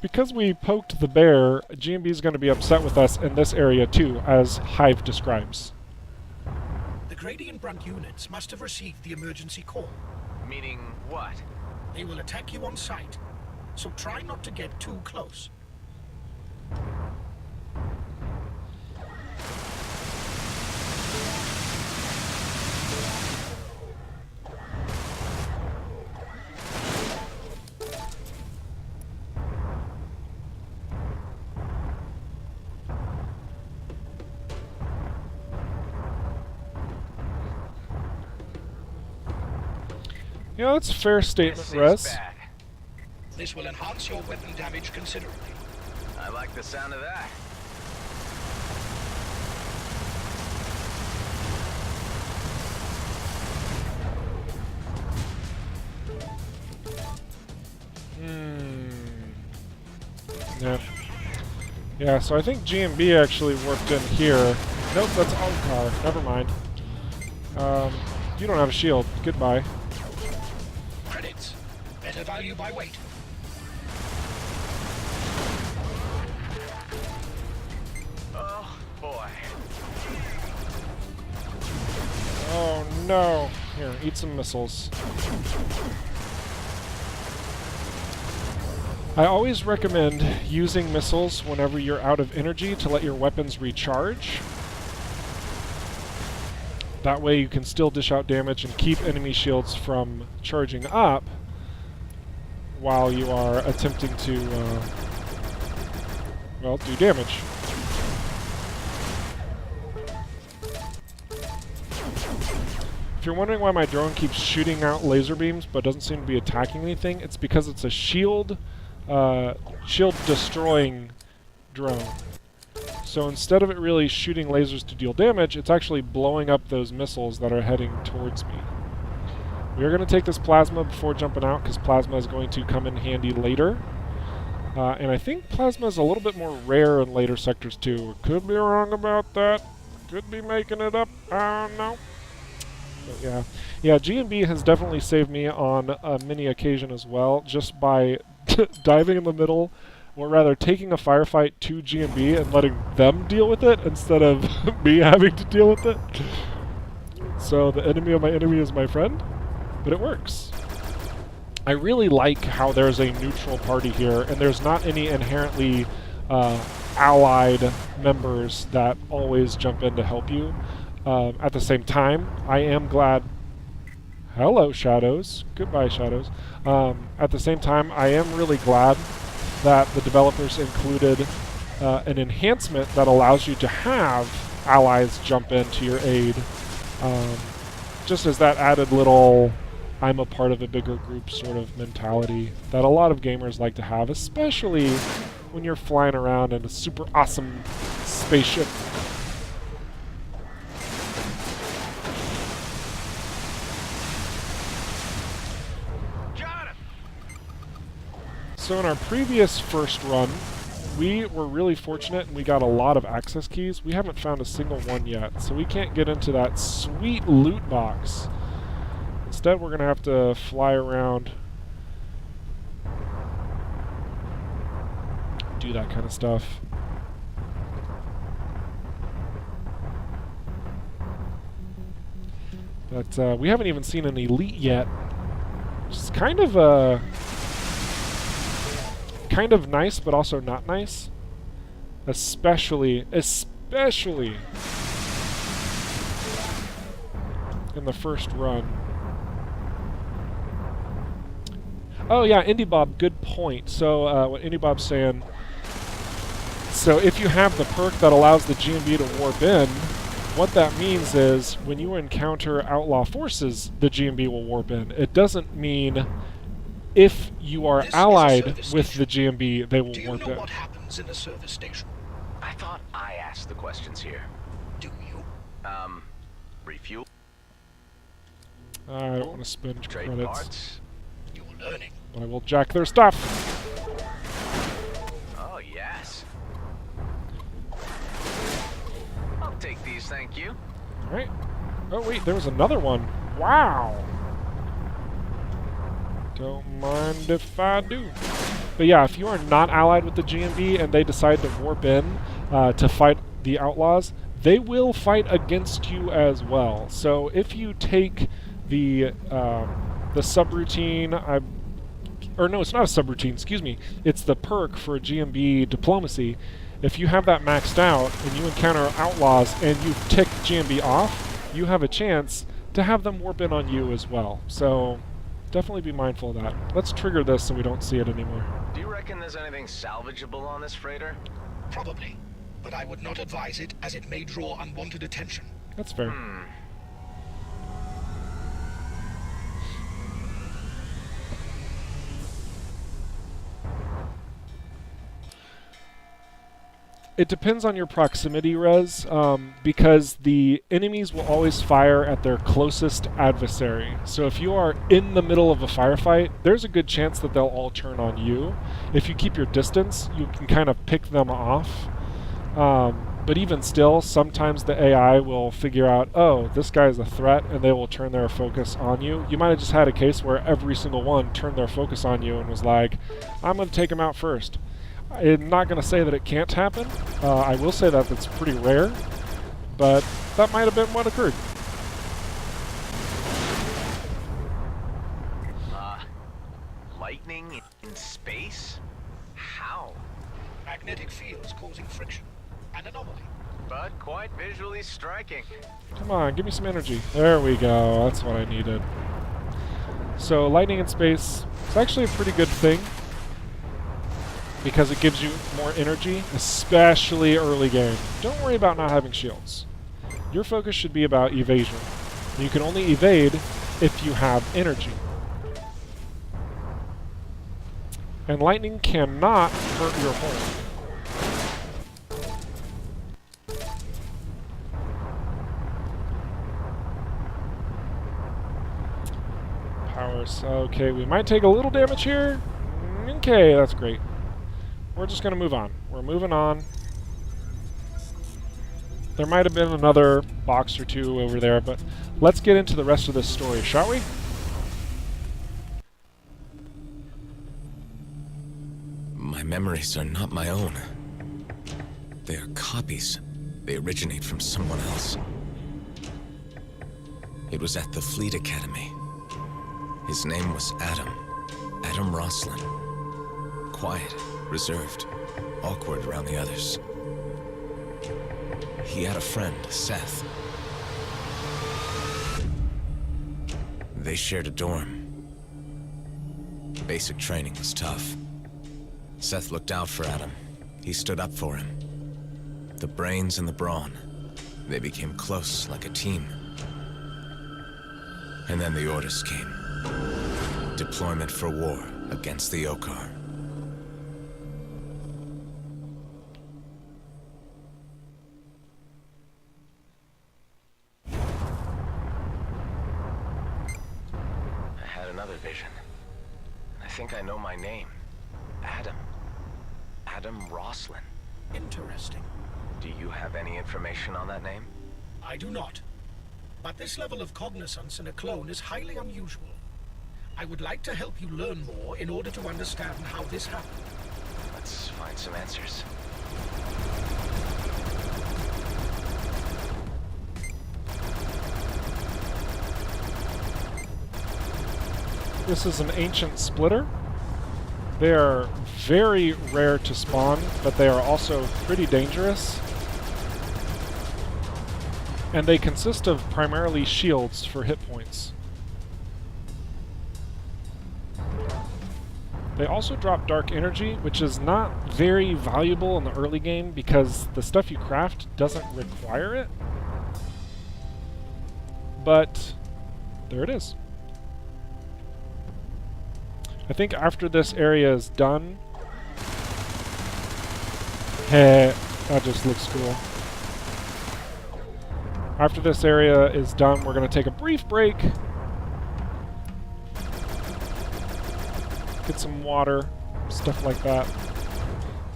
because we poked the bear, GMB is going to be upset with us in this area too, as Hive describes. The Gradient Brunt units must have received the emergency call. Meaning what? They will attack you on sight, so try not to get too close. Yeah, that's a fair statement, This is Rez. bad. This will enhance your weapon damage considerably. I like the sound of that. Yeah. Yeah, so I think GMB actually worked in here. Nope, that's Alcar. Never mind. You don't have a shield. Goodbye. Credits. Better value by weight. Oh, boy. Oh no. Here, eat some missiles. I always recommend using missiles whenever you're out of energy to let your weapons recharge. That way you can still dish out damage and keep enemy shields from charging up while you are attempting to, well, do damage. If If you're wondering why my drone keeps shooting out laser beams but doesn't seem to be attacking anything, it's because it's a shield destroying drone. So instead of it really shooting lasers to deal damage, it's actually blowing up those missiles that are heading towards me. We are going to take this plasma before jumping out, because plasma is going to come in handy later. And I think plasma is a little bit more rare in later sectors too. Could be wrong about that. Could be making it up. I don't know. But yeah. Yeah, G&B has definitely saved me on many occasion as well, just by diving in the middle, or rather taking a firefight to G&B and letting them deal with it instead of me having to deal with it. So the enemy of my enemy is my friend, but it works. I really like how there's a neutral party here, and there's not any inherently allied members that always jump in to help you. At the same time, I am glad... Hello, Shadows. Goodbye, Shadows. At the same time, I am really glad that the developers included an enhancement that allows you to have allies jump in to your aid. Just as that added little... I'm a part of a bigger group sort of mentality that a lot of gamers like to have, especially when you're flying around in a super awesome spaceship. So in our previous first run, we were really fortunate and we got a lot of access keys. We haven't found a single one yet, so we can't get into that sweet loot box. Instead, we're going to have to fly around, do that kind of stuff. But we haven't even seen an elite yet, which is kind of nice, but also not nice. Especially in the first run. Oh yeah, IndieBob, good point. So what IndieBob's saying, so if you have the perk that allows the GMB to warp in, what that means is when you encounter outlaw forces, the GMB will warp in. It doesn't mean if you are allied with the GMB, they will warp in. Do you know what happens in a service station? I thought I asked the questions here. Do you? Refuel? I don't want to spend Trade credits. parts? You're learning. I will jack their stuff. Oh, yes. I'll take these, thank you. Alright. Oh wait, there was another one. Wow. Don't mind if I do. But yeah, if you are not allied with the GMB and they decide to warp in to fight the outlaws, they will fight against you as well. So if you take the subroutine, or no, it's not a subroutine, excuse me. It's the perk for GMB diplomacy. If you have that maxed out and you encounter outlaws and you tick GMB off, you have a chance to have them warp in on you as well. So definitely be mindful of that. Let's trigger this so we don't see it anymore. Do you reckon there's anything salvageable on this freighter? Probably. But I would not advise it, as it may draw unwanted attention. That's fair. It depends on your proximity res, because the enemies will always fire at their closest adversary. So if you are in the middle of a firefight, there's a good chance that they'll all turn on you. If you keep your distance, you can kind of pick them off. But even still, sometimes the AI will figure out, oh, this guy's a threat, and they will turn their focus on you. You might have just had a case where every single one turned their focus on you and was like, I'm going to take him out first. I'm not going to say that it can't happen. I will say that it's pretty rare, but that might have been what occurred. Lightning in space? How? Magnetic fields causing friction. An anomaly. But quite visually striking. Come on, give me some energy. There we go. That's what I needed. So lightning in space is actually a pretty good thing, because it gives you more energy, especially early game. Don't worry about not having shields. Your focus should be about evasion. You can only evade if you have energy. And lightning cannot hurt your home. Okay, we might take a little damage here. Okay, that's great. We're just gonna move on. We're moving on. There might have been another box or two over there, but let's get into the rest of this story, shall we? My memories are not my own. They are copies. They originate from someone else. It was at the Fleet Academy. His name was Adam. Adam Roslin. Quiet, reserved, awkward around the others. He had a friend, Seth. They shared a dorm. Basic training was tough. Seth looked out for Adam. He stood up for him. The brains and the brawn. They became close, like a team. And then the orders came. Deployment for war against the Okar. I had another vision. I think I know my name. Adam. Adam Roslin. Interesting. Do you have any information on that name? I do not. But this level of cognizance in a clone is highly unusual. I would like to help you learn more in order to understand how this happened. Let's find some answers. This is an ancient splitter. They are very rare to spawn, but they are also pretty dangerous. And they consist of primarily shields for hit points. They also drop dark energy, which is not very valuable in the early game because the stuff you craft doesn't require it. But there it is. I think after this area is done... Hey, that just looks cool. After this area is done, we're going to take a brief break. Get some water, stuff like that.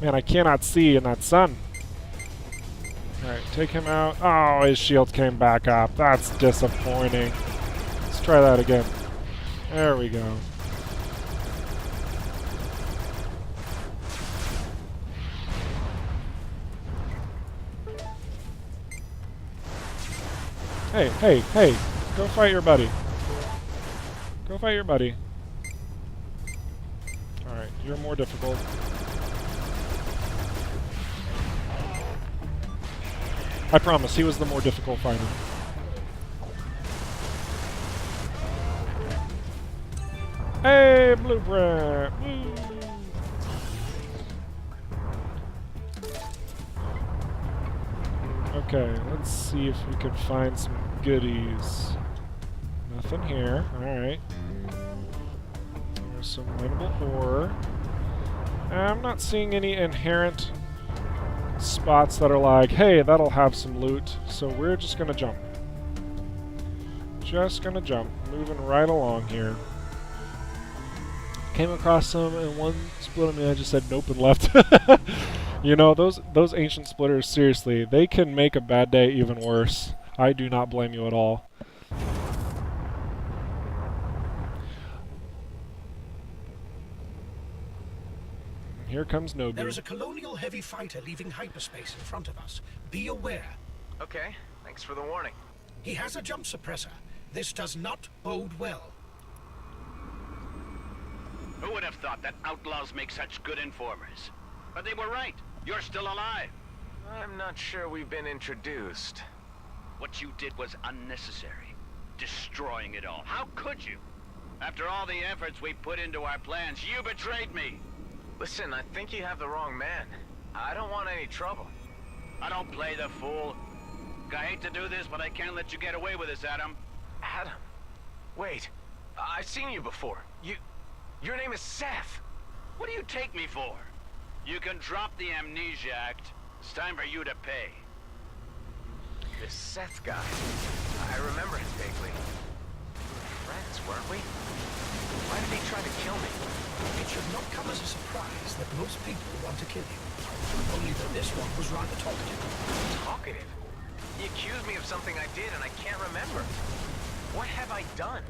Man, I cannot see in that sun. Alright, take him out. Oh, his shield came back up. That's disappointing. Let's try that again. There we go. Hey, hey, hey! Go fight your buddy. Go fight your buddy. Alright, you're more difficult. I promise, he was the more difficult fighter. Hey, blueprint! Woo. Okay, let's see if we can find some goodies. Nothing here. Alright. There's some winnable ore. I'm not seeing any inherent spots that are like, hey, that'll have some loot. So we're just gonna jump. Just gonna jump. Moving right along here. Came across some and one split of me, I just said nope and left. You know, those ancient splitters, seriously, they can make a bad day even worse. I do not blame you at all. Here comes Nobu. There is a colonial heavy fighter leaving hyperspace in front of us. Be aware. Okay, thanks for the warning. He has a jump suppressor. This does not bode well. Who would have thought that outlaws make such good informers? But they were right. You're still alive. I'm not sure we've been introduced. What you did was unnecessary. Destroying it all. How could you? After all the efforts we put into our plans, you betrayed me. Listen, I think you have the wrong man. I don't want any trouble. I don't play the fool. I hate to do this, but I can't let you get away with this, Adam. Adam. Wait, I've seen you before. Your name is Seth. What do you take me for? You can drop the Amnesia Act. It's time for you to pay. This Seth guy. I remember him vaguely. We were friends, weren't we? Why did he try to kill me? It should not come as a surprise that most people want to kill you. Only that this one was rather talkative. Talkative? He accused me of something I did and I can't remember. What have I done?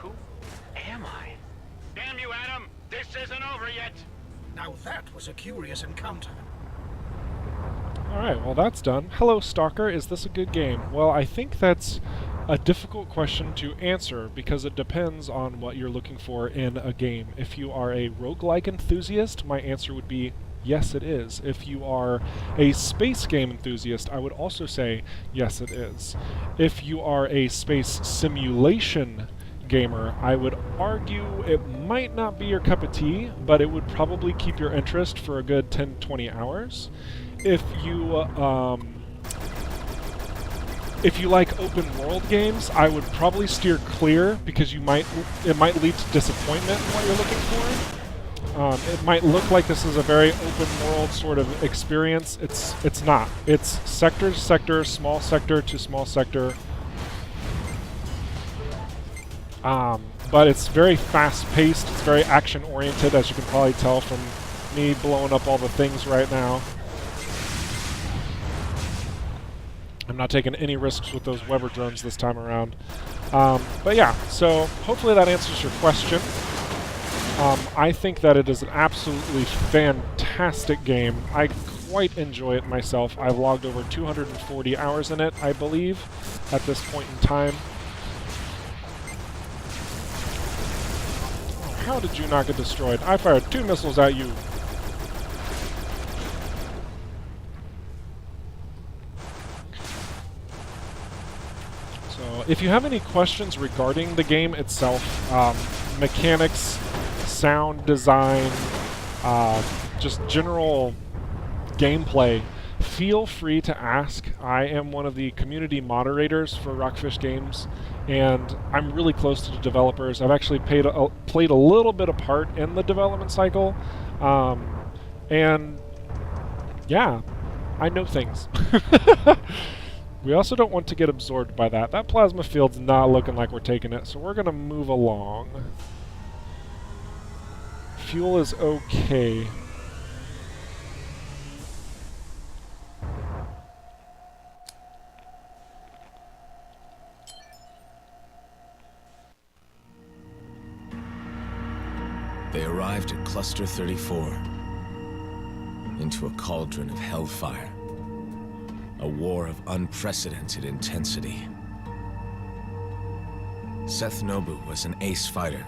Who am I? Damn you, Adam! This isn't over yet! Now that was a curious encounter. Alright, well that's done. Hello, Stalker. Is this a good game? Well, I think that's a difficult question to answer because it depends on what you're looking for in a game. If you are a roguelike enthusiast, my answer would be yes, it is. If you are a space game enthusiast, I would also say yes, it is. If you are a space simulation gamer, I would argue it might not be your cup of tea, but it would probably keep your interest for a good 10-20 hours. If you like open world games, I would probably steer clear because it might lead to disappointment in what you're looking for. It might look like this is a very open world sort of experience. It's not. It's sector to sector, small sector to small sector. But it's very fast-paced. It's very action-oriented, as you can probably tell from me blowing up all the things right now. I'm not taking any risks with those Weber drones this time around. But yeah, so hopefully that answers your question. I think that it is an absolutely fantastic game. I quite enjoy it myself. I've logged over 240 hours in it, I believe, at this point in time. How did you not get destroyed? I fired 2 missiles at you. So, if you have any questions regarding the game itself, mechanics, sound design, just general gameplay, feel free to ask. I am one of the community moderators for ROCKFISH Games, and I'm really close to the developers. I've actually played a little bit of part in the development cycle, and yeah, I know things. We also don't want to get absorbed by that. That plasma field's not looking like we're taking it, so we're going to move along. Fuel is okay. They arrived at Cluster 34, into a cauldron of hellfire. A war of unprecedented intensity. Seth Nobu was an ace fighter,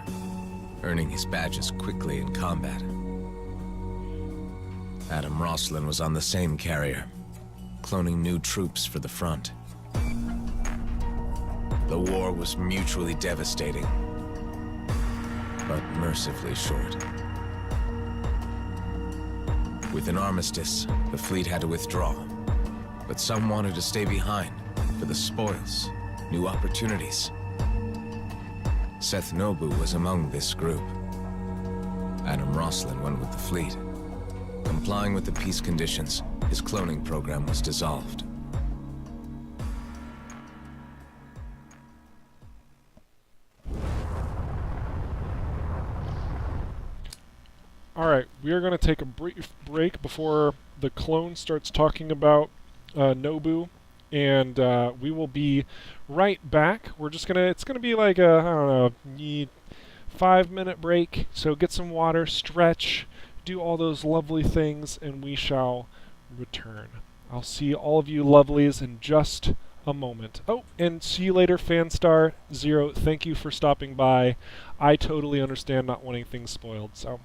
earning his badges quickly in combat. Adam Roslin was on the same carrier, cloning new troops for the front. The war was mutually devastating, but mercifully short. With an armistice, the fleet had to withdraw, but some wanted to stay behind for the spoils, new opportunities. Seth Nobu was among this group. Adam Roslin went with the fleet. Complying with the peace conditions, his cloning program was dissolved. Alright, we are going to take a brief break before the clone starts talking about Nobu, and we will be right back. It's gonna be like a, I don't know, 5-minute break, so get some water, stretch, do all those lovely things, and we shall return. I'll see all of you lovelies in just a moment. Oh, and see you later, Fanstar Zero. Thank you for stopping by. I totally understand not wanting things spoiled, so...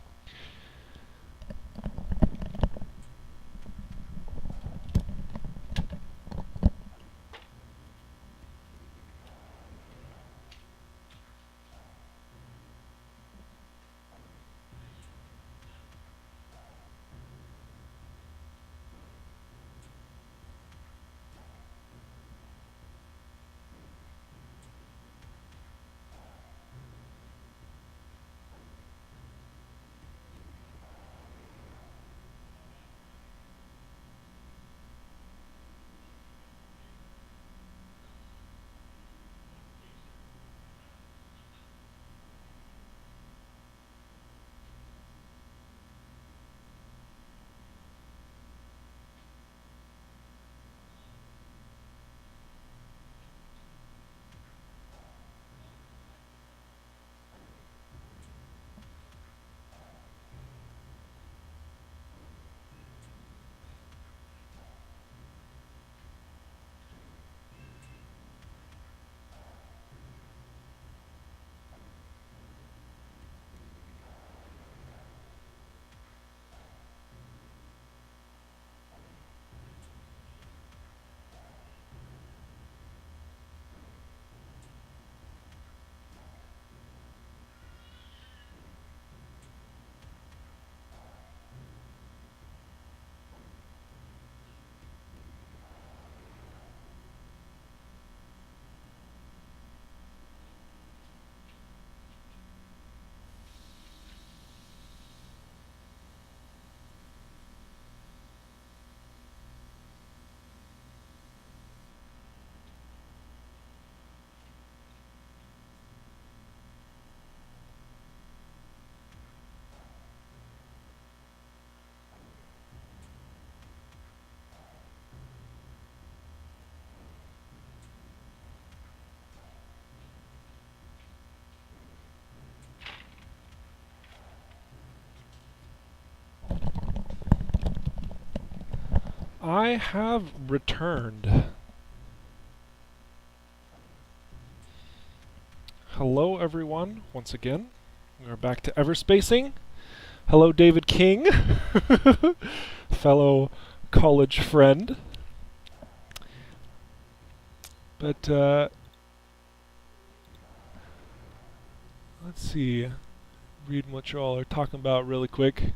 I have returned. Hello everyone, once again. We're back to Everspacing. Hello David King, fellow college friend. But, let's see, reading what you all are talking about really quick.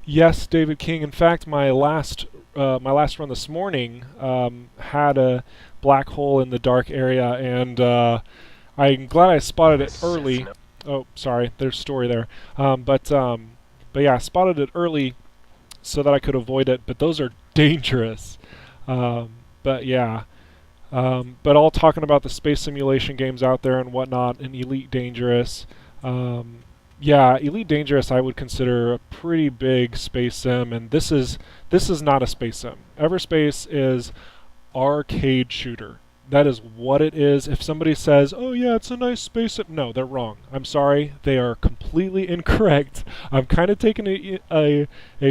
Yes, David King. In fact, my last run this morning had a black hole in the dark area, and I'm glad I spotted it early. Oh, sorry, there's a story there. But yeah, I spotted it early so that I could avoid it. But those are dangerous. But yeah. But all talking about the space simulation games out there and whatnot, and Elite Dangerous. Yeah, Elite Dangerous I would consider a pretty big space sim, and this is not a space sim. Everspace is arcade shooter. That is what it is. If somebody says, "Oh yeah, it's a nice space sim," no, they're wrong. I'm sorry, they are completely incorrect. I'm kind of taking a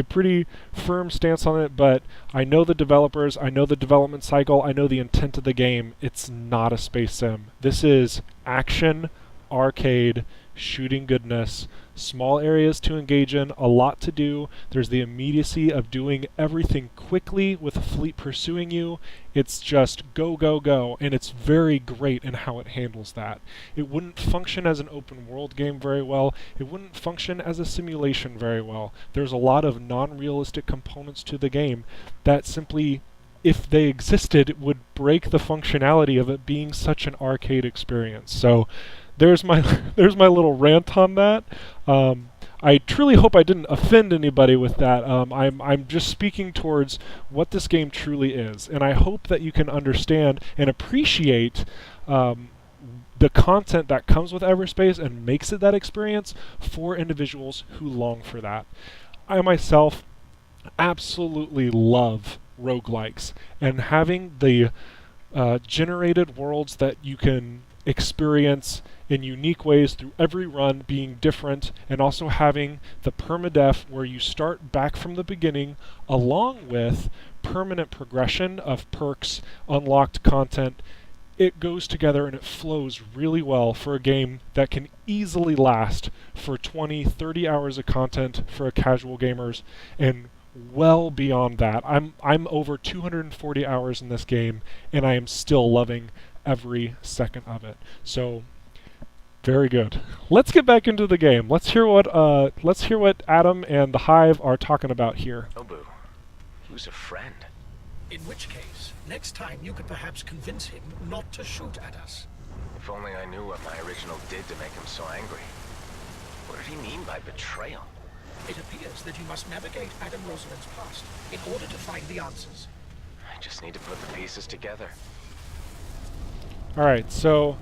pretty firm stance on it, but I know the developers, I know the development cycle, I know the intent of the game. It's not a space sim. This is action, arcade, shooting goodness, small areas to engage in, a lot to do. There's the immediacy of doing everything quickly with a fleet pursuing you. It's just go, go, go, and it's very great in how it handles that. It wouldn't function as an open world game very well. It wouldn't function as a simulation very well. There's a lot of non-realistic components to the game that simply, if they existed, would break the functionality of it being such an arcade experience. So there's my little rant on that. I truly hope I didn't offend anybody with that. I'm just speaking towards what this game truly is, and I hope that you can understand and appreciate the content that comes with Everspace and makes it that experience for individuals who long for that. I myself absolutely love roguelikes, and having the generated worlds that you can experience in unique ways through every run being different, and also having the permadeath where you start back from the beginning, along with permanent progression of perks, unlocked content. It goes together and it flows really well for a game that can easily last for 20, 30 hours of content for a casual gamers, and well beyond that. I'm over 240 hours in this game, and I am still loving every second of it. So very good. Let's get back into the game. Let's hear what Adam and the Hive are talking about here. Nobu, he was a friend. In which case, next time you could perhaps convince him not to shoot at us. If only I knew what my original did to make him so angry. What did he mean by betrayal? It appears that you must navigate Adam Rosalind's past in order to find the answers. I just need to put the pieces together. All right, so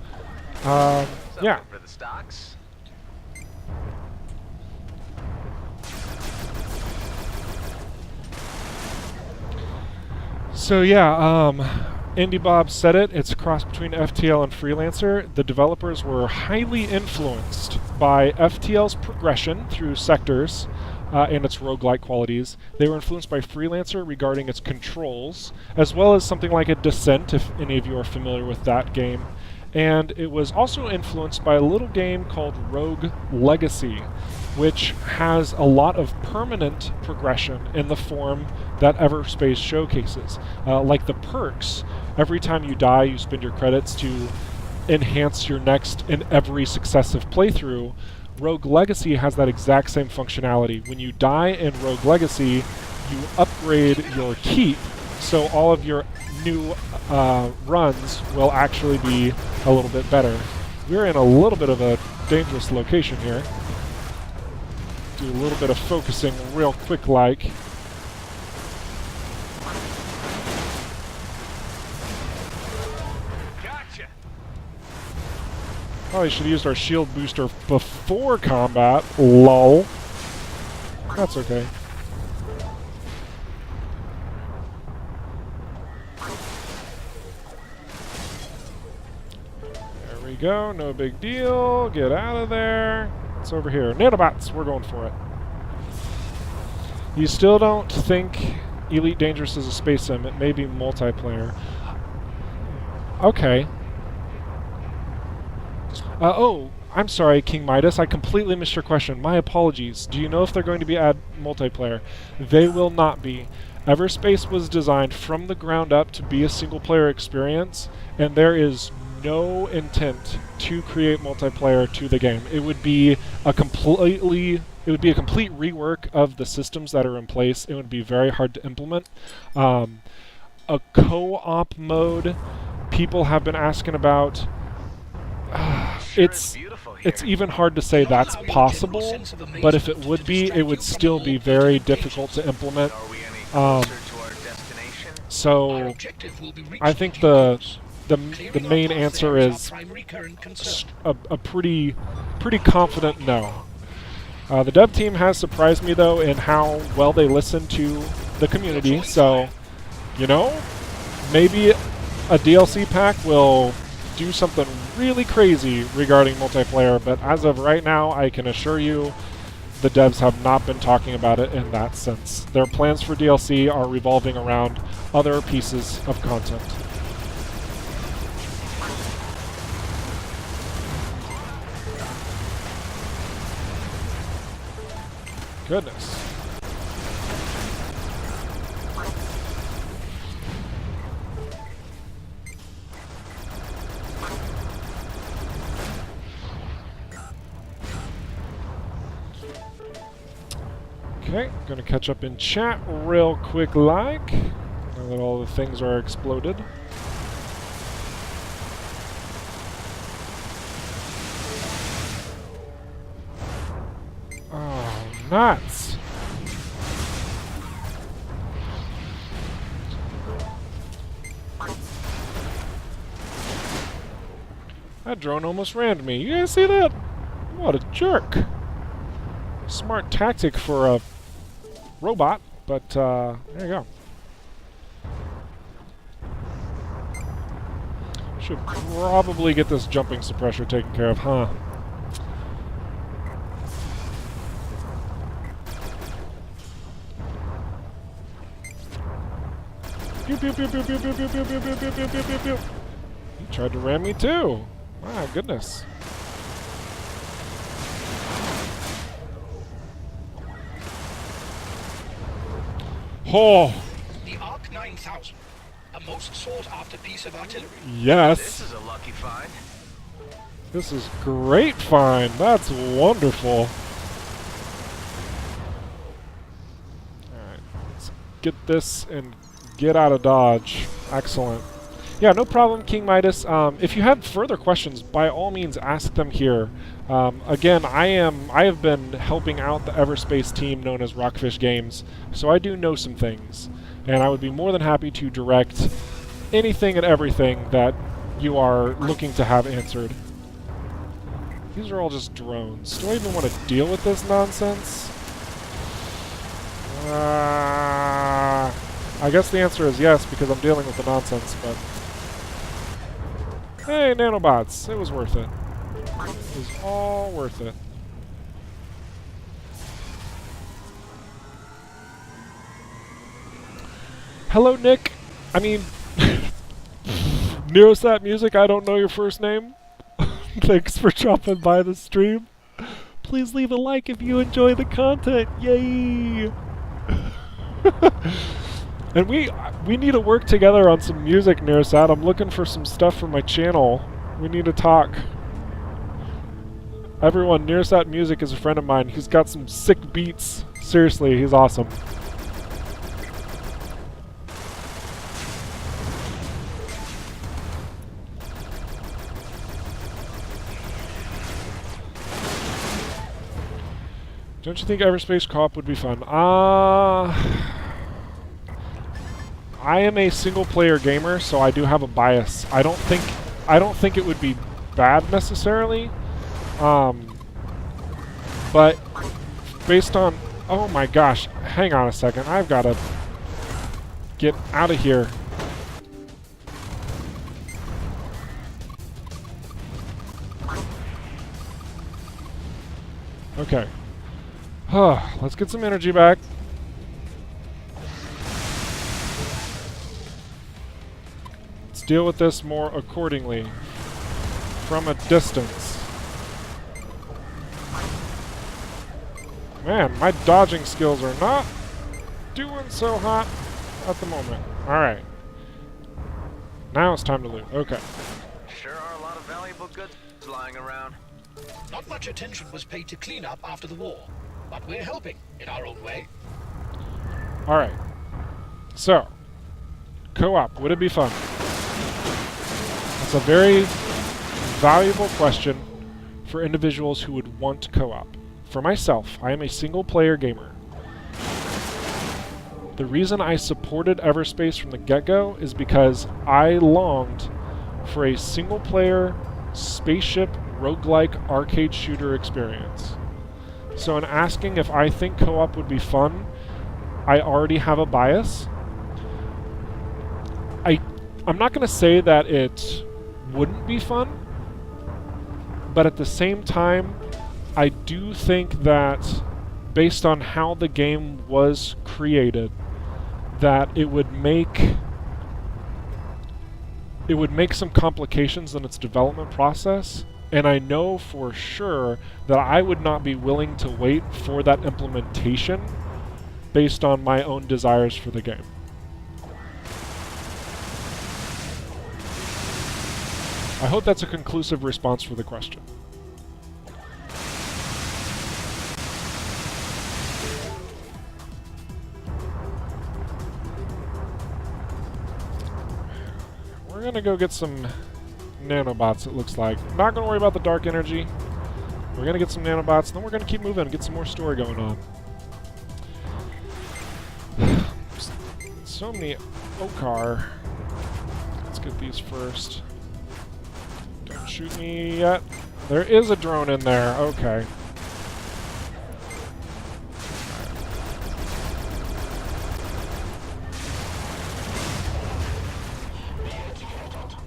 yeah. For the stocks. So yeah, Indy Bob said it. It's a cross between FTL and Freelancer. The developers were highly influenced by FTL's progression through sectors and its roguelike qualities. They were influenced by Freelancer regarding its controls, as well as something like a Descent, if any of you are familiar with that game. And it was also influenced by a little game called Rogue Legacy, which has a lot of permanent progression in the form that Everspace showcases. Like the perks, every time you die, you spend your credits to enhance your next and every successive playthrough. Rogue Legacy has that exact same functionality. When you die in Rogue Legacy, you upgrade your keep, so all of your new runs will actually be a little bit better. We're in a little bit of a dangerous location here. Do a little bit of focusing real quick like. Gotcha. Probably should have used our shield booster before combat. Lol. That's okay. There we go. No big deal. Get out of there. What's over here? Nanobots! We're going for it. You still don't think Elite Dangerous is a space sim. It may be multiplayer. Okay. Oh, I'm sorry, King Midas. I completely missed your question. My apologies. Do you know if they're going to be add multiplayer? They will not be. Everspace was designed from the ground up to be a single-player experience, and there is no intent to create multiplayer to the game. It would be a complete rework of the systems that are in place. It would be very hard to implement. A co-op mode, people have been asking about. It's even hard to say that's possible, but if it would be, it would still be very difficult to implement. So I think the main answer is a pretty confident no. The dev team has surprised me though in how well they listen to the community. So, you know, maybe a DLC pack will do something really crazy regarding multiplayer, but as of right now, I can assure you the devs have not been talking about it in that sense. Their plans for DLC are revolving around other pieces of content. Goodness. Okay, gonna catch up in chat real quick like. Now that all the things are exploded. Oh, nuts! That drone almost rammed me. You guys see that? What a jerk! Smart tactic for a robot, but there you go. Should probably get this jumping suppressor taken care of, huh? Pew pew pew pew pew pew pew pew pew pew pew pew pew pew pew. He tried to ram me too. My goodness. Oh. The Arc 9000, a most sought-after piece of artillery. Yes. This is a lucky find. This is great find. That's wonderful. Alright, let's get this and get out of Dodge. Excellent. Yeah, no problem, King Midas. If you have further questions, by all means ask them here. Again, I have been helping out the Everspace team known as ROCKFISH Games, so I do know some things. And I would be more than happy to direct anything and everything that you are looking to have answered. These are all just drones. Do I even want to deal with this nonsense? I guess the answer is yes, because I'm dealing with the nonsense, but... Hey, nanobots. It was worth it. It was all worth it. Hello, Nick. I mean... Neurosat Music, I don't know your first name. Thanks for dropping by the stream. Please leave a like if you enjoy the content. Yay! And we need to work together on some music, Nearasat. I'm looking for some stuff for my channel. We need to talk. Everyone, Nearasat Music is a friend of mine. He's got some sick beats. Seriously, he's awesome. Don't you think Everspace co-op would be fun? I am a single-player gamer, so I do have a bias. I don't think it would be bad necessarily, but based on... Oh my gosh, hang on a second. I've got to get out of here. Okay. Let's get some energy back. Let's deal with this more accordingly. From a distance. Man, my dodging skills are not doing so hot at the moment. Alright. Now it's time to loot. Okay. Sure are a lot of valuable goods lying around. Not much attention was paid to clean up after the war, but we're helping in our own way. Alright. So, co-op, would it be fun? That's a very valuable question for individuals who would want co-op. For myself, I am a single-player gamer. The reason I supported Everspace from the get-go is because I longed for a single-player spaceship roguelike arcade shooter experience. So in asking if I think co-op would be fun, I already have a bias. I'm not going to say that it wouldn't be fun, but at the same time, I do think that based on how the game was created, that it would make some complications in its development process, and I know for sure that I would not be willing to wait for that implementation based on my own desires for the game. I hope that's a conclusive response for the question. We're gonna go get some nanobots, it looks like. Not gonna worry about the dark energy. We're gonna get some nanobots, and then we're gonna keep moving and get some more story going on. So many Okar. Let's get these first. Don't shoot me yet. There is a drone in there. Okay.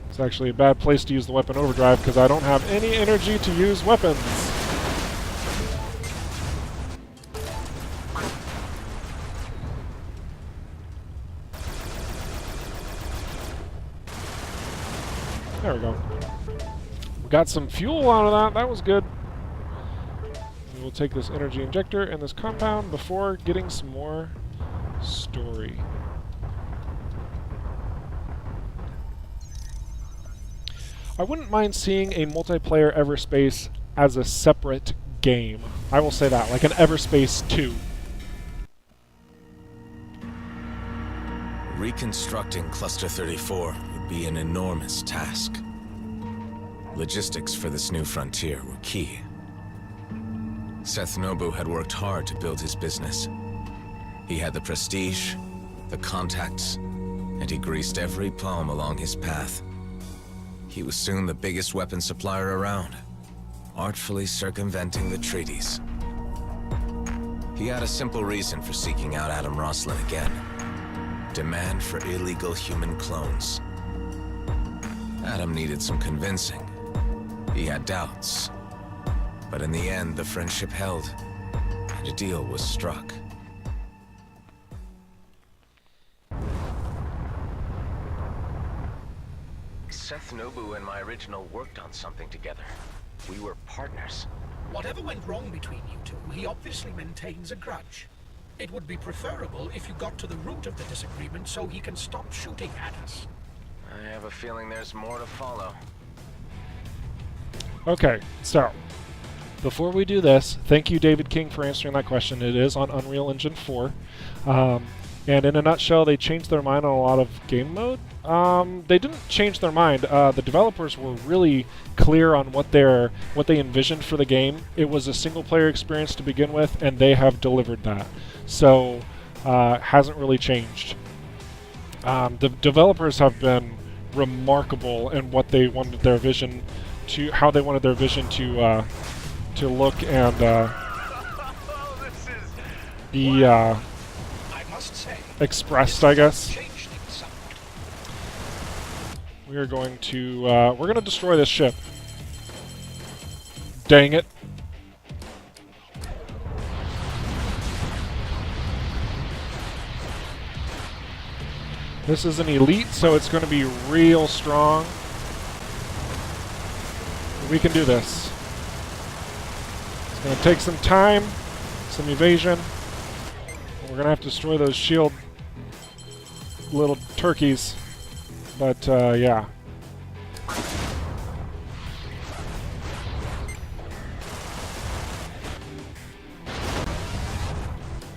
It's actually a bad place to use the weapon overdrive because I don't have any energy to use weapons. There we go. We got some fuel out of that. That was good. We will take this energy injector and this compound before getting some more story. I wouldn't mind seeing a multiplayer Everspace as a separate game. I will say that, like an Everspace 2. Reconstructing Cluster 34 would be an enormous task. Logistics for this new frontier were key. Seth Nobu had worked hard to build his business. He had the prestige, the contacts, and he greased every palm along his path. He was soon the biggest weapons supplier around, artfully circumventing the treaties. He had a simple reason for seeking out Adam Roslin again. Demand for illegal human clones. Adam needed some convincing. He had doubts. But in the end, the friendship held, and a deal was struck. Seth Nobu and my original worked on something together. We were partners. Whatever went wrong between you two, he obviously maintains a grudge. It would be preferable if you got to the root of the disagreement so he can stop shooting at us. I have a feeling there's more to follow. Okay, so before we do this, thank you, David King, for answering that question. It is on Unreal Engine 4. And in a nutshell, they changed their mind on a lot of game mode. They didn't change their mind. The developers were really clear on what they envisioned for the game. It was a single-player experience to begin with, and they have delivered that. So, hasn't really changed. The developers have been remarkable in what they wanted their vision to, how they wanted their vision to look, and be expressed, I guess. We are going to, we're going to destroy this ship. Dang it. This is an elite, so it's going to be real strong. We can do this. It's going to take some time, some evasion. We're going to have to destroy those shield little turkeys. But, yeah.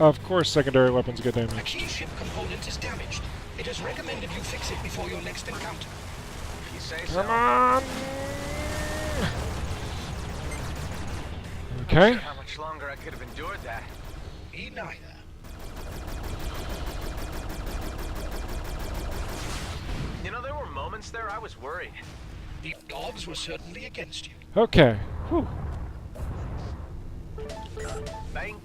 Of course, secondary weapons get A damaged. key ship component is damaged. It is recommended you fix it before your next encounter. You say so. Come on! Not Okay. sure how much longer I could have endured that. Me neither. You know, there were moments there I was worried. The odds were certainly against you. Okay. Whew. Banked.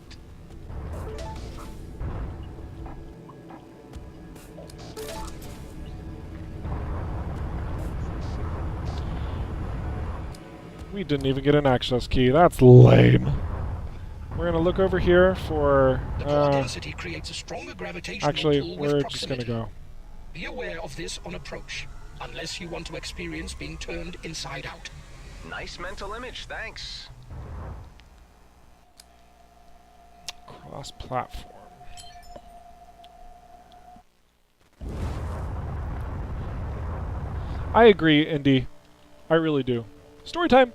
We didn't even get an access key. That's lame. We're gonna look over here for. The core density creates a stronger gravitational Actually, pull with we're just gonna proximity. go. Be aware of this on approach, unless you want to experience being turned inside out. Nice mental image, thanks. Cross-platform. I agree, Indy. I really do. Story time.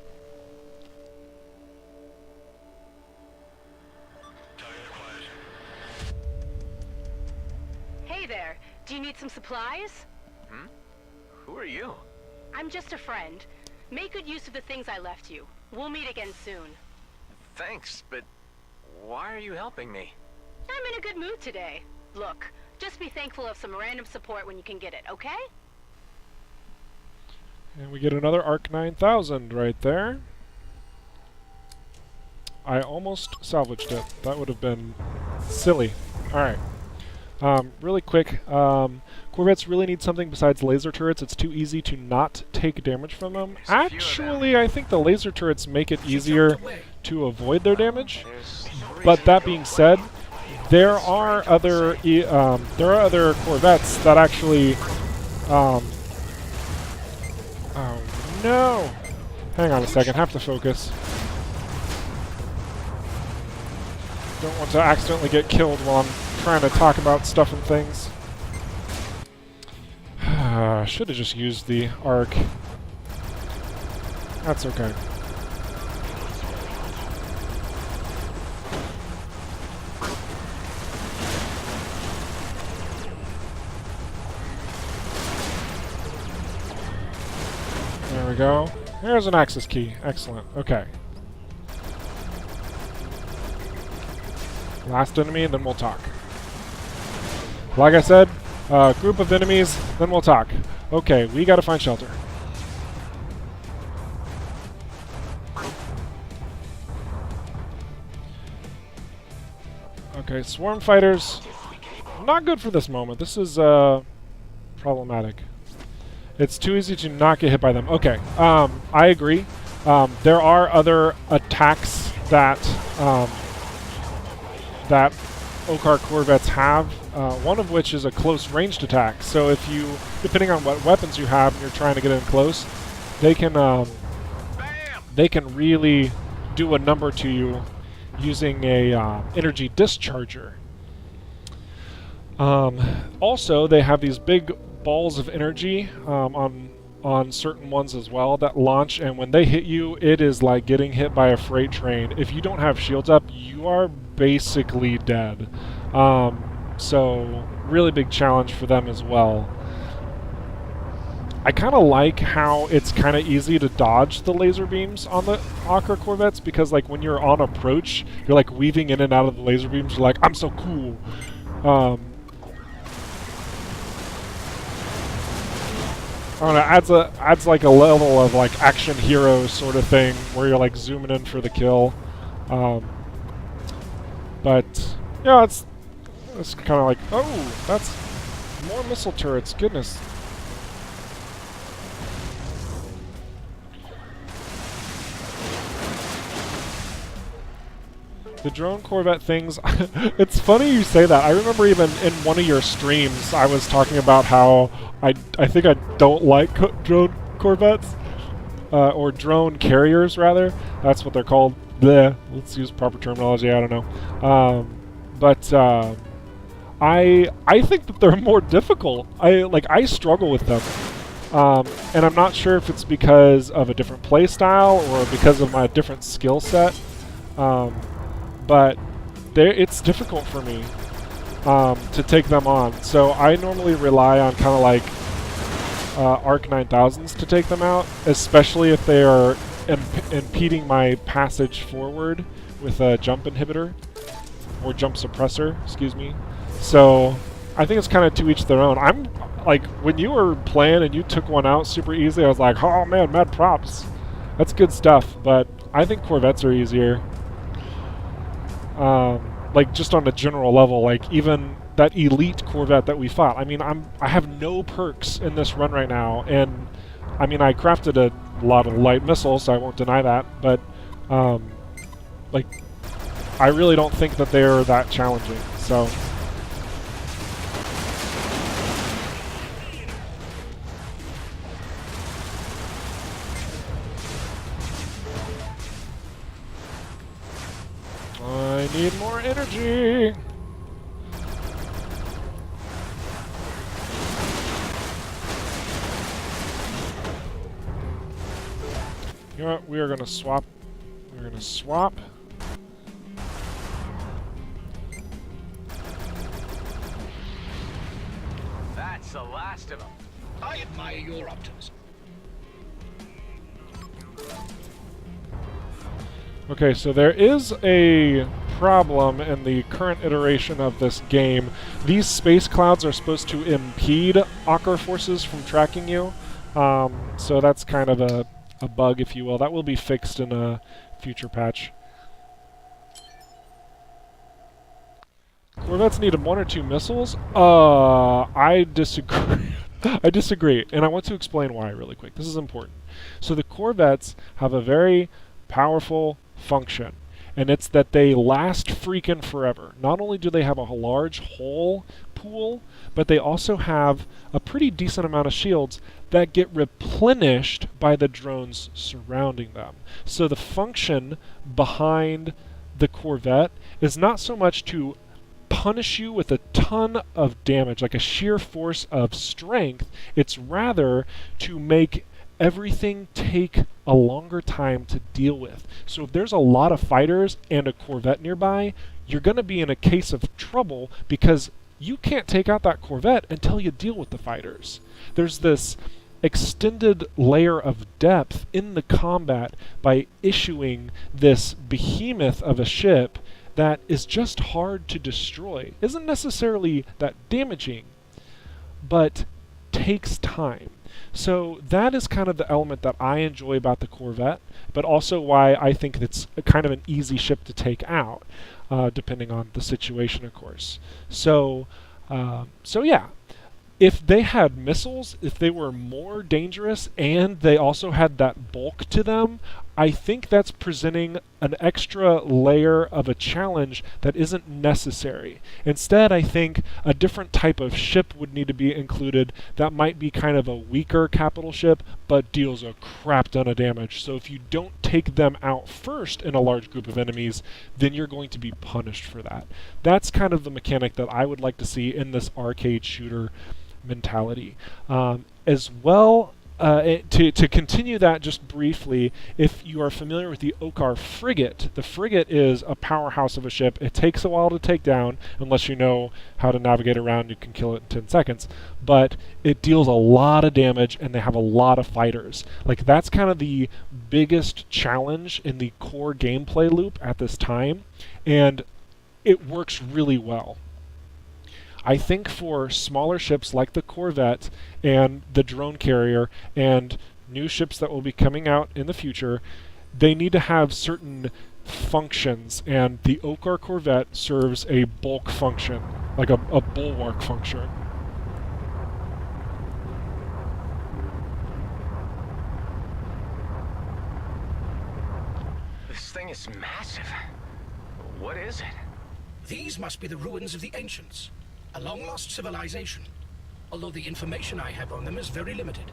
Hey there. Do you need some supplies? Who are you? I'm just a friend. Make good use of the things I left you. We'll meet again soon. Thanks, but why are you helping me? I'm in a good mood today. Look, just be thankful of some random support when you can get it, okay? And we get another Arc 9000 right there. I almost salvaged it. That would have been silly. Alright. Really quick, Corvettes really need something besides laser turrets. It's too easy to not take damage from them. There's a few of them. Actually, I think the laser turrets make it easier to avoid their damage. There's But that being said, there are other Corvettes that actually. Oh no! Hang on a second. Have to focus. Don't want to accidentally get killed while I'm trying to talk about stuff and things. Should have just used the arc. That's okay. There we go. Here's an access key. Excellent. Okay. Last enemy, and then we'll talk. Like I said, group of enemies, then we'll talk. Okay, we gotta find shelter. Okay, swarm fighters. Not good for this moment. This is problematic. It's too easy to not get hit by them. Okay, I agree. There are other attacks that that Okar Corvettes have, one of which is a close ranged attack. So if you, depending on what weapons you have and you're trying to get in close, they can really do a number to you using a energy discharger. Also, they have these big balls of energy on certain ones as well that launch, and when they hit you, it is like getting hit by a freight train. If you don't have shields up, you are basically dead. So really big challenge for them as well. I kind of like how it's kind of easy to dodge the laser beams on the Ocker Corvettes, because like when you're on approach, you're like weaving in and out of the laser beams. You're like, I'm so cool. I don't know, adds like a level of like action hero sort of thing where you're like zooming in for the kill. But yeah, it's kind of like, oh, that's more missile turrets. Goodness. The drone Corvette things, it's funny you say that. I remember even in one of your streams, I was talking about how I think I don't like drone Corvettes, or drone carriers, rather. That's what they're called. Bleh. Let's use proper terminology, I don't know. I think that they're more difficult. I struggle with them. And I'm not sure if it's because of a different play style or because of my different skill set. But it's difficult for me to take them on. So I normally rely on kind of like Arc 9000s to take them out, especially if they are impeding my passage forward with a jump inhibitor, or jump suppressor, excuse me. So I think it's kind of to each their own. I'm like, when you were playing and you took one out super easily, I was like, oh man, mad props. That's good stuff, but I think Corvettes are easier. Like just on a general level, like even that elite Corvette that we fought. I mean, I have no perks in this run right now, and I mean, I crafted a lot of light missiles, so I won't deny that, but like, I really don't think that they're that challenging, so. I need more energy! You know what? We are gonna swap. We're gonna swap. That's the last of them. I admire your optimism. Okay, so there is a problem in the current iteration of this game. These space clouds are supposed to impede Ocker forces from tracking you. So that's kind of a bug, if you will. That will be fixed in a future patch. Corvettes need 1 or 2 missiles? I disagree. I disagree, and I want to explain why really quick. This is important. So the Corvettes have a very powerful function, and it's that they last freaking forever. Not only do they have a large hull pool, but they also have a pretty decent amount of shields that get replenished by the drones surrounding them. So the function behind the Corvette is not so much to punish you with a ton of damage, like a sheer force of strength. It's rather to make everything take a longer time to deal with. So if there's a lot of fighters and a Corvette nearby, you're going to be in a case of trouble because you can't take out that Corvette until you deal with the fighters. There's this extended layer of depth in the combat by issuing this behemoth of a ship that is just hard to destroy. Isn't necessarily that damaging, but takes time. So that is kind of the element that I enjoy about the Corvette, but also why I think it's kind of an easy ship to take out, depending on the situation, of course. So yeah. If they had missiles, if they were more dangerous, and they also had that bulk to them, I think that's presenting an extra layer of a challenge that isn't necessary. Instead, I think a different type of ship would need to be included that might be kind of a weaker capital ship, but deals a crap ton of damage. So if you don't take them out first in a large group of enemies, then you're going to be punished for that. That's kind of the mechanic that I would like to see in this arcade shooter mentality. As well, to continue that just briefly, if you are familiar with the Okkar frigate, the frigate is a powerhouse of a ship. It takes a while to take down, unless you know how to navigate around. You can kill it in 10 seconds. But it deals a lot of damage, and they have a lot of fighters. Like, that's kind of the biggest challenge in the core gameplay loop at this time, and it works really well. I think for smaller ships like the Corvette and the drone carrier and new ships that will be coming out in the future, they need to have certain functions, and the Okkar Corvette serves a bulk function, like a bulwark function. This thing is massive. What is it? These must be the ruins of the ancients, a long-lost civilization, although the information I have on them is very limited.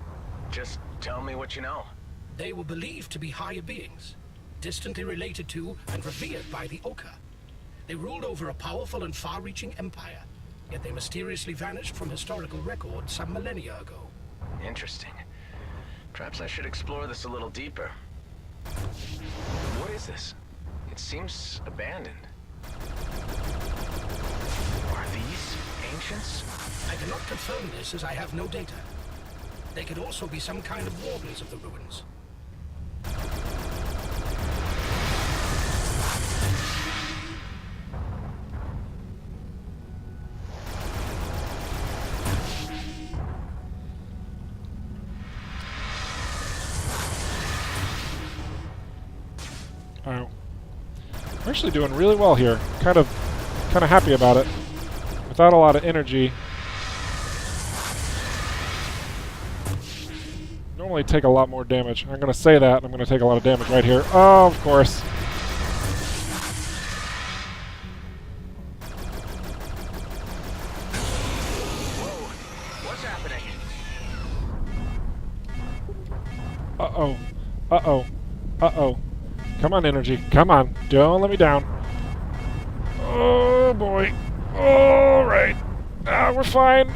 Just tell me what you know. They were believed to be higher beings, distantly related to and revered by the Oka. They ruled over a powerful and far-reaching empire, yet they mysteriously vanished from historical record some millennia ago. Interesting. Perhaps I should explore this a little deeper. What is this? It seems abandoned. Are these ancients? I cannot confirm this as I have no data. They could also be some kind of warblers of the ruins. Oh. We're actually doing really well here. Kind of happy about it. Without a lot of energy. Normally take a lot more damage. I'm going to say that. I'm going to take a lot of damage right here. Oh, of course. Whoa! What's happening? Uh-oh. Uh-oh. Uh-oh. Come on, energy. Come on. Don't let me down. Oh, boy. All right. We're fine.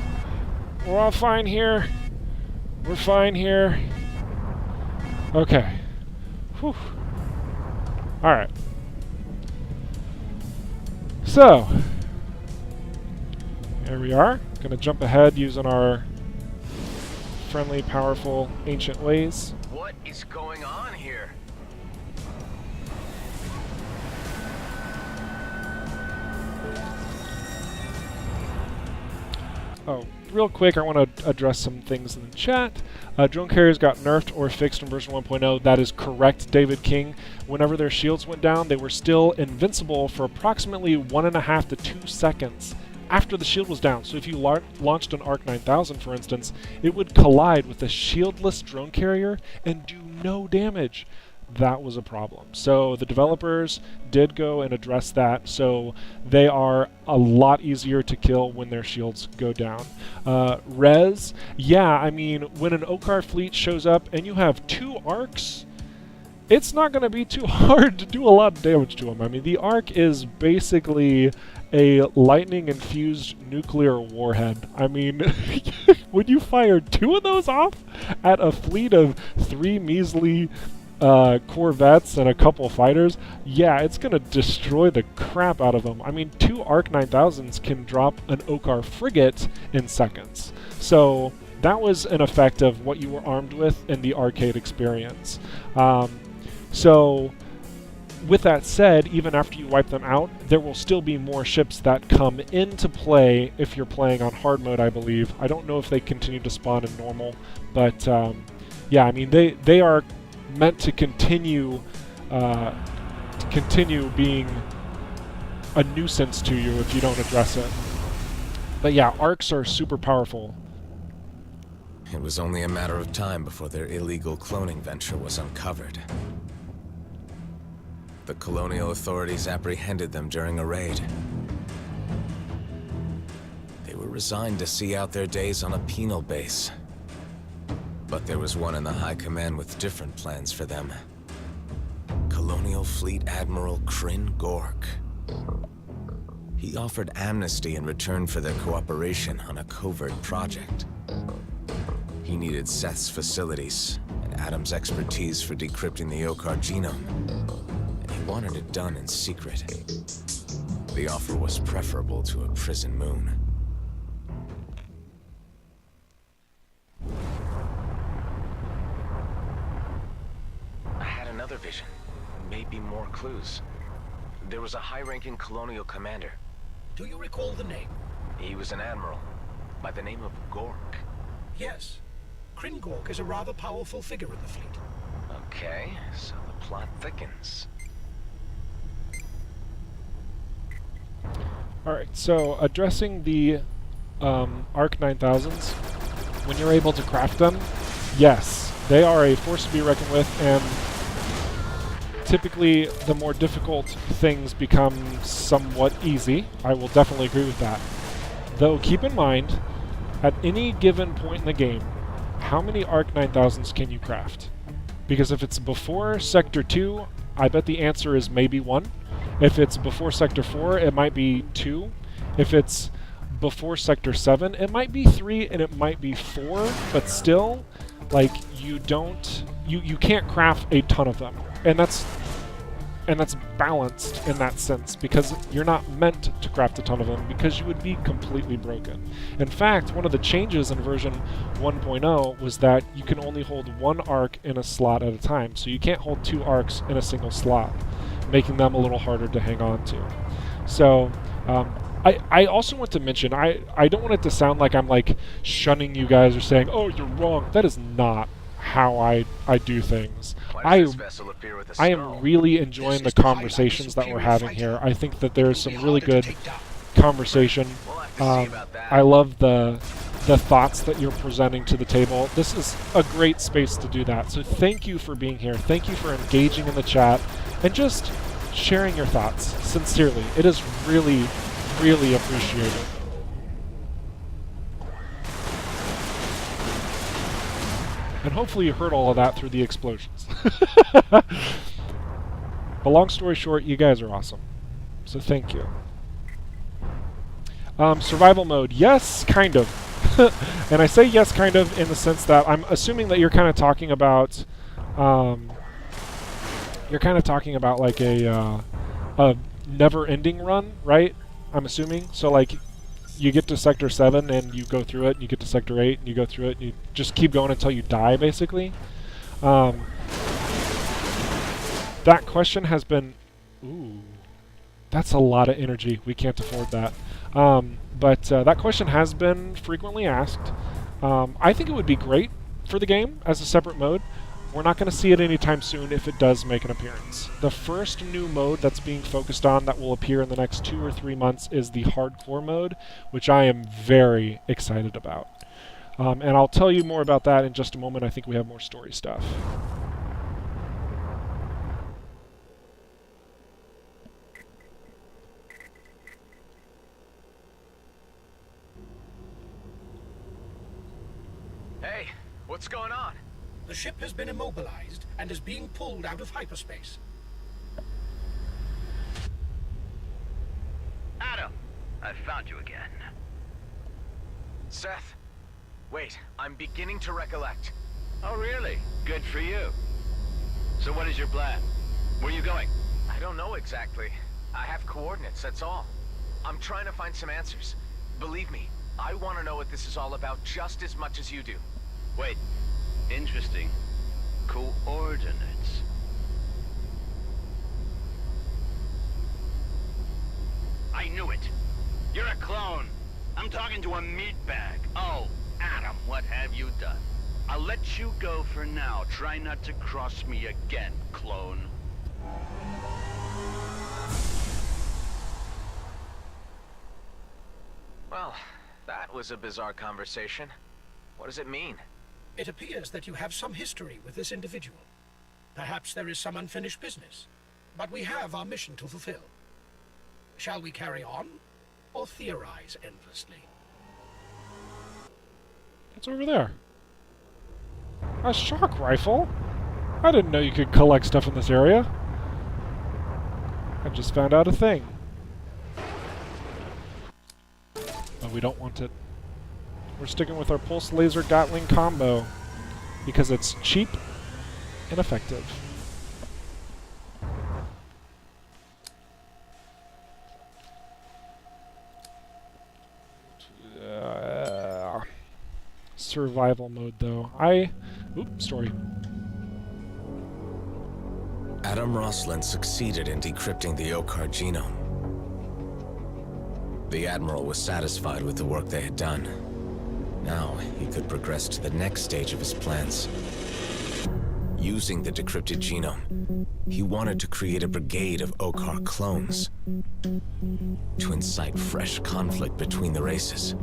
We're all fine here. We're fine here. Okay. Whew. Alright. So, here we are. Gonna jump ahead using our friendly, powerful, ancient ways. What is going on here? Oh, real quick, I want to address some things in the chat. Drone carriers got nerfed or fixed in version 1.0. That is correct, David King. Whenever their shields went down, they were still invincible for approximately 1.5 to 2 seconds after the shield was down. So if you launched an ARC 9000, for instance, it would collide with a shieldless drone carrier and do no damage. That was a problem. So the developers did go and address that, so they are a lot easier to kill when their shields go down. Rez, yeah, I mean, when an Okar fleet shows up and you have 2 arcs, it's not going to be too hard to do a lot of damage to them. I mean, the arc is basically a lightning-infused nuclear warhead. I mean, when you fire 2 of those off at a fleet of 3 measly corvettes and a couple fighters, yeah, it's gonna destroy the crap out of them. I mean, 2 ARC 9000s can drop an Okar frigate in seconds. So that was an effect of what you were armed with in the arcade experience. So with that said, even after you wipe them out, there will still be more ships that come into play if you're playing on hard mode, I believe. I don't know if they continue to spawn in normal, but yeah, I mean, they are meant to continue being a nuisance to you if you don't address it. But yeah, arcs are super powerful. It was only a matter of time before their illegal cloning venture was uncovered. The colonial authorities apprehended them during a raid. They were resigned to see out their days on a penal base. But there was one in the High Command with different plans for them. Colonial Fleet Admiral Kryn Gork. He offered amnesty in return for their cooperation on a covert project. He needed Seth's facilities and Adam's expertise for decrypting the Okar genome, and he wanted it done in secret. The offer was preferable to a prison moon. Another vision. Maybe more clues. There was a high-ranking colonial commander. Do you recall the name? He was an admiral, by the name of Gork. Yes. Kryn Gork is a rather powerful figure in the fleet. Okay, so the plot thickens. Alright, so addressing the ARC 9000s, when you're able to craft them, yes, they are a force to be reckoned with, and typically the more difficult things become somewhat easy. I will definitely agree with that. Though keep in mind, at any given point in the game, how many Arc 9000s can you craft? Because if it's before Sector 2, I bet the answer is maybe 1. If it's before Sector 4, it might be 2. If it's before Sector 7, it might be 3 and it might be 4, but still, like, you can't craft a ton of them. And that's balanced in that sense, because you're not meant to craft a ton of them, because you would be completely broken. In fact, one of the changes in version 1.0 was that you can only hold 1 arc in a slot at a time, so you can't hold 2 arcs in a single slot, making them a little harder to hang on to. So, I also want to mention, I don't want it to sound like I'm like shunning you guys or saying, oh, you're wrong. That is not how I do things. I am really enjoying the conversations that we're having here. I think that there's some really good conversation. I love the thoughts that you're presenting to the table. This is a great space to do that. So thank you for being here. Thank you for engaging in the chat and just sharing your thoughts sincerely. It is really, really appreciated. And hopefully you heard all of that through the explosions. But long story short, you guys are awesome. So thank you. Survival mode. Yes, kind of. And I say yes, kind of, in the sense that I'm assuming that you're kind of talking about... you're kind of talking about like a never-ending run, right? I'm assuming. So like... you get to Sector 7 and you go through it, and you get to Sector 8 and you go through it, and you just keep going until you die, basically. That question has been... Ooh. That's a lot of energy. We can't afford that. But that question has been frequently asked. I think it would be great for the game as a separate mode. We're not going to see it anytime soon if it does make an appearance. The first new mode that's being focused on that will appear in the next 2 or 3 months is the hardcore mode, which I am very excited about. And I'll tell you more about that in just a moment. I think we have more story stuff. Hey, what's going on? The ship has been immobilized and is being pulled out of hyperspace. Adam, I found you again. Seth? Wait, I'm beginning to recollect. Oh, really? Good for you. So what is your plan? Where are you going? I don't know exactly. I have coordinates, that's all. I'm trying to find some answers. Believe me, I want to know what this is all about just as much as you do. Wait. Interesting. Coordinates. I knew it. You're a clone. I'm talking to a meatbag. Oh, Adam, what have you done? I'll let you go for now. Try not to cross me again, clone. Well, that was a bizarre conversation. What does it mean? It appears that you have some history with this individual. Perhaps there is some unfinished business. But we have our mission to fulfill. Shall we carry on, or theorize endlessly? What's over there? A shock rifle? I didn't know you could collect stuff in this area. I just found out a thing. But we don't want it. We're sticking with our pulse laser Gatling combo because it's cheap and effective. Survival mode, though. Story. Adam Rosslyn succeeded in decrypting the Okar genome. The Admiral was satisfied with the work they had done. Now, he could progress to the next stage of his plans. Using the decrypted genome, he wanted to create a brigade of Okar clones to incite fresh conflict between the races.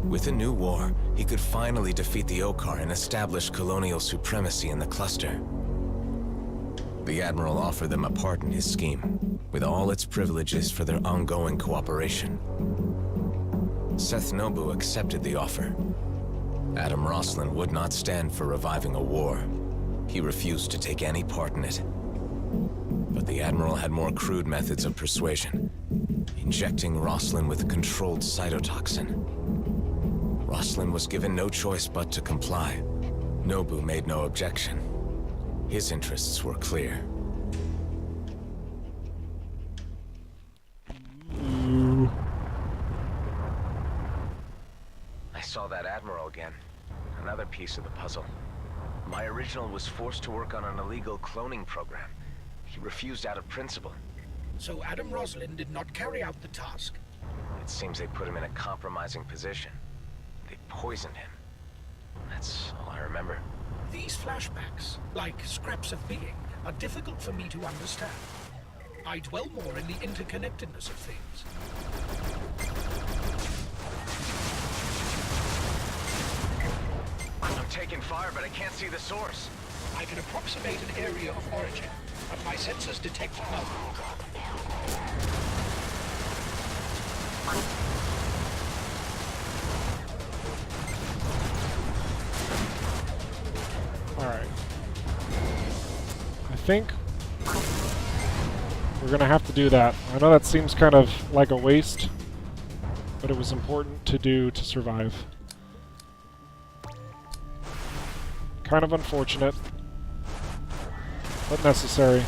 With a new war, he could finally defeat the Okar and establish colonial supremacy in the cluster. The Admiral offered them a part in his scheme, with all its privileges for their ongoing cooperation. Seth Nobu accepted the offer. Adam Roslin would not stand for reviving a war. He refused to take any part in it. But the Admiral had more crude methods of persuasion, injecting Roslin with controlled cytotoxin. Roslin was given no choice but to comply. Nobu made no objection. His interests were clear. I saw that Admiral again. Another piece of the puzzle. My original was forced to work on an illegal cloning program. He refused out of principle. So Adam Roslin did not carry out the task. It seems they put him in a compromising position. They poisoned him. That's all I remember. These flashbacks, like scraps of being, are difficult for me to understand. I dwell more in the interconnectedness of things. I'm taking fire, but I can't see the source. I can approximate an area of origin, but my sensors detect none. Alright. I think we're gonna have to do that. I know that seems kind of like a waste, but it was important to do to survive. Kind of unfortunate, but necessary.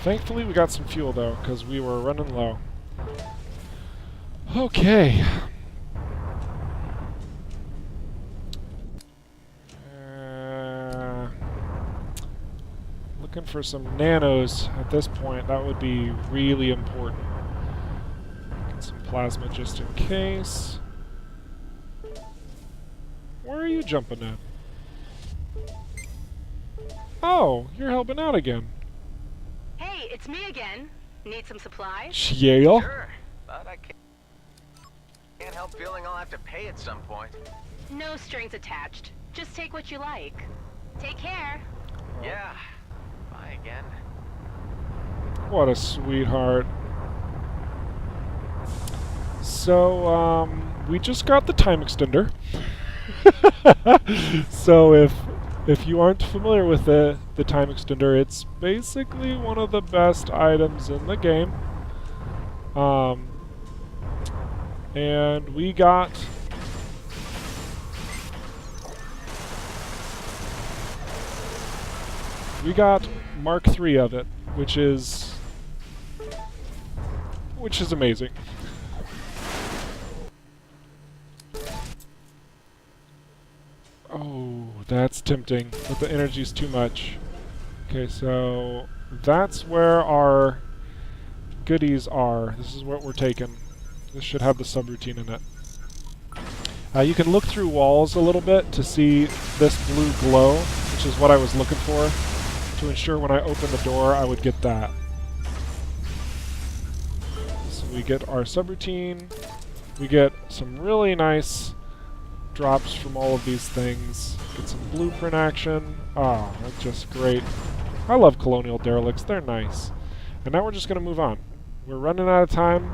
Thankfully we got some fuel though, because we were running low. Okay. Looking for some nanos at this point. That would be really important. Get some plasma just in case. Where are you jumping at? Oh, you're helping out again. Hey, it's me again. Need some supplies? Yeah. Sure, but I can't help feeling I'll have to pay at some point. No strings attached. Just take what you like. Take care. Yeah. Bye again. What a sweetheart. So, we just got the time extender. So if you aren't familiar with the time extender, it's basically one of the best items in the game. And we got Mark III of it, which is amazing. Oh, that's tempting, but the energy's too much. Okay, so that's where our goodies are. This is what we're taking. This should have the subroutine in it. You can look through walls a little bit to see this blue glow, which is what I was looking for, to ensure when I open the door I would get that. So we get our subroutine. We get some really nice drops from all of these things. Get some blueprint action. Ah, that's just great. I love colonial derelicts. They're nice. And now we're just going to move on. We're running out of time.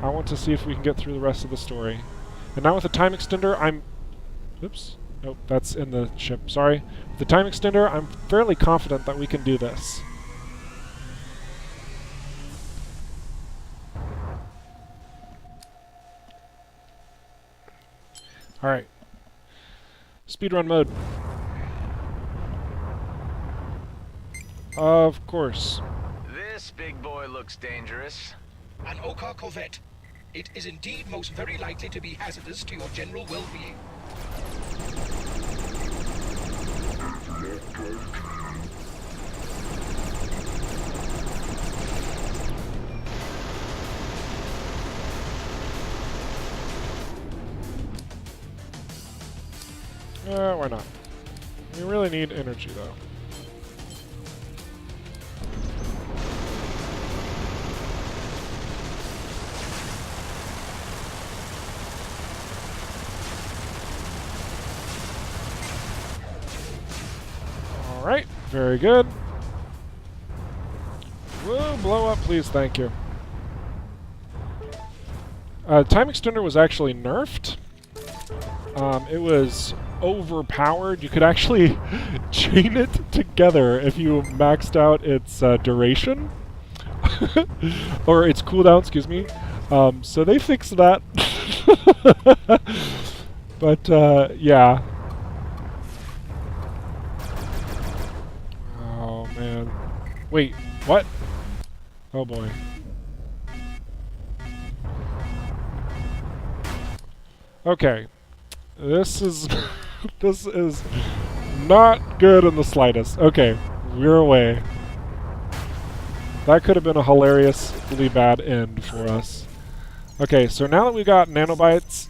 I want to see if we can get through the rest of the story. And now with the time extender, I'm... Oops. Nope, that's in the ship. Sorry. With the time extender, I'm fairly confident that we can do this. Alright. Speedrun mode. Of course. This big boy looks dangerous. An Oka corvette. It is indeed most very likely to be hazardous to your general well-being. Why not? We really need energy, though. Alright, very good. Whoa, blow up, please, thank you. Time extender was actually nerfed. It was overpowered. You could actually chain it together if you maxed out its duration. Or its cooldown, excuse me. So they fixed that. But, yeah. Oh, man. Wait, what? Oh, boy. Okay. This is... this is not good in the slightest. Okay, we're away. That could have been a hilariously bad end for us. Okay, so now that we got nanobots,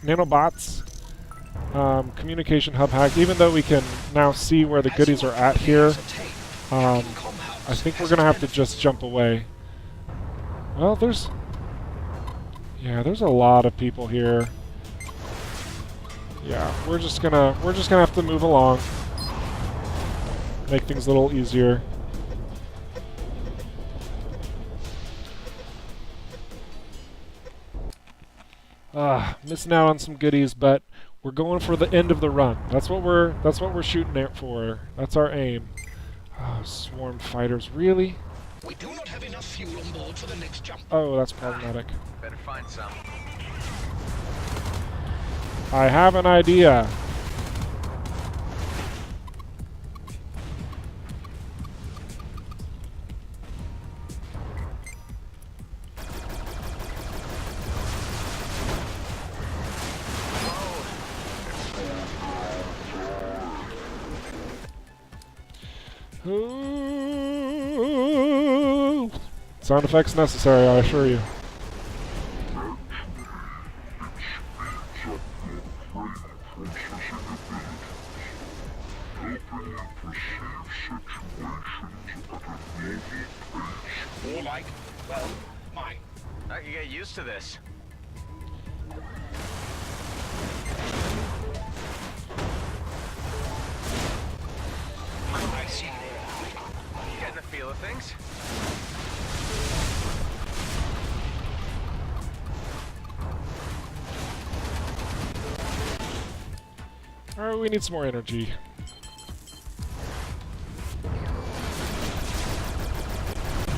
communication hub hack, even though we can now see where the goodies are at here, I think we're going to have to just jump away. Well, there's... yeah, there's a lot of people here. Yeah, we're just gonna have to move along. Make things a little easier. Missing out on some goodies, but we're going for the end of the run. That's what we're shooting at for. That's our aim. Oh, swarm fighters, really? We do not have enough fuel on board for the next jump. Oh, that's problematic. Better find some. I have an idea. Ooh. Sound effects necessary, I assure you. More like, well, mine. I can get used to this. I see. Getting the feel of things. Alright, we need some more energy.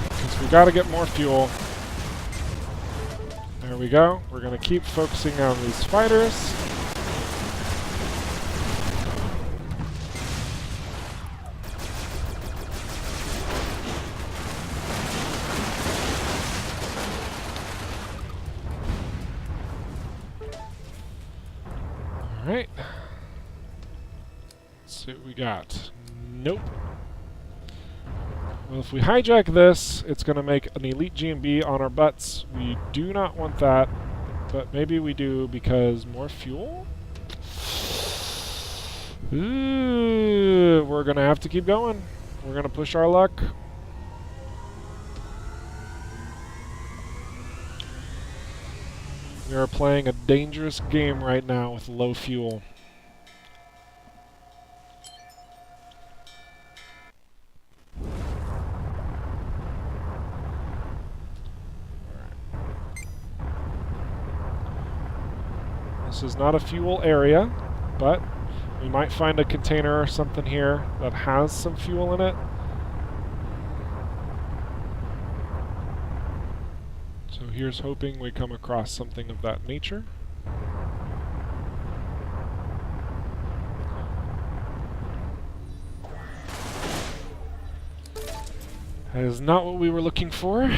Because we gotta get more fuel. There we go. We're gonna keep focusing on these fighters. Alright. Let's see what we got. Nope. Well, if we hijack this, it's going to make an elite GMB on our butts. We do not want that, but maybe we do because more fuel? Ooh, we're going to have to keep going. We're going to push our luck. We are playing a dangerous game right now with low fuel. This is not a fuel area, but we might find a container or something here that has some fuel in it. So here's hoping we come across something of that nature. That is not what we were looking for.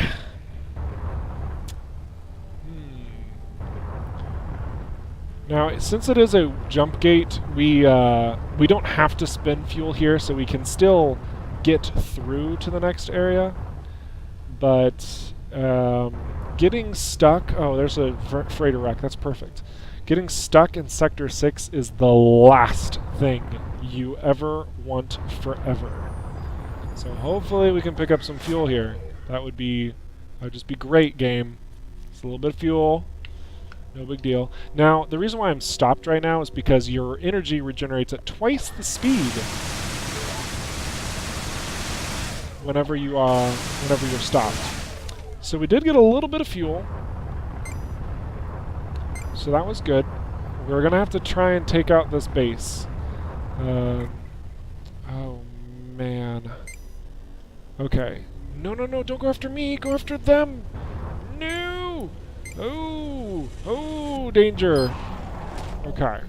Now, since it is a jump gate, we don't have to spend fuel here, so we can still get through to the next area. But getting stuck... oh, there's a freighter wreck. That's perfect. Getting stuck in Sector 6 is the last thing you ever want forever. So hopefully we can pick up some fuel here. That would just be great, game. It's a little bit of fuel. No big deal. Now, the reason why I'm stopped right now is because your energy regenerates at twice the speed. whenever you're stopped. So we did get a little bit of fuel. So that was good. We're gonna have to try and take out this base. Oh man. Okay. No, no, no, don't go after me, go after them! No! Oh! Oh, danger! Okay.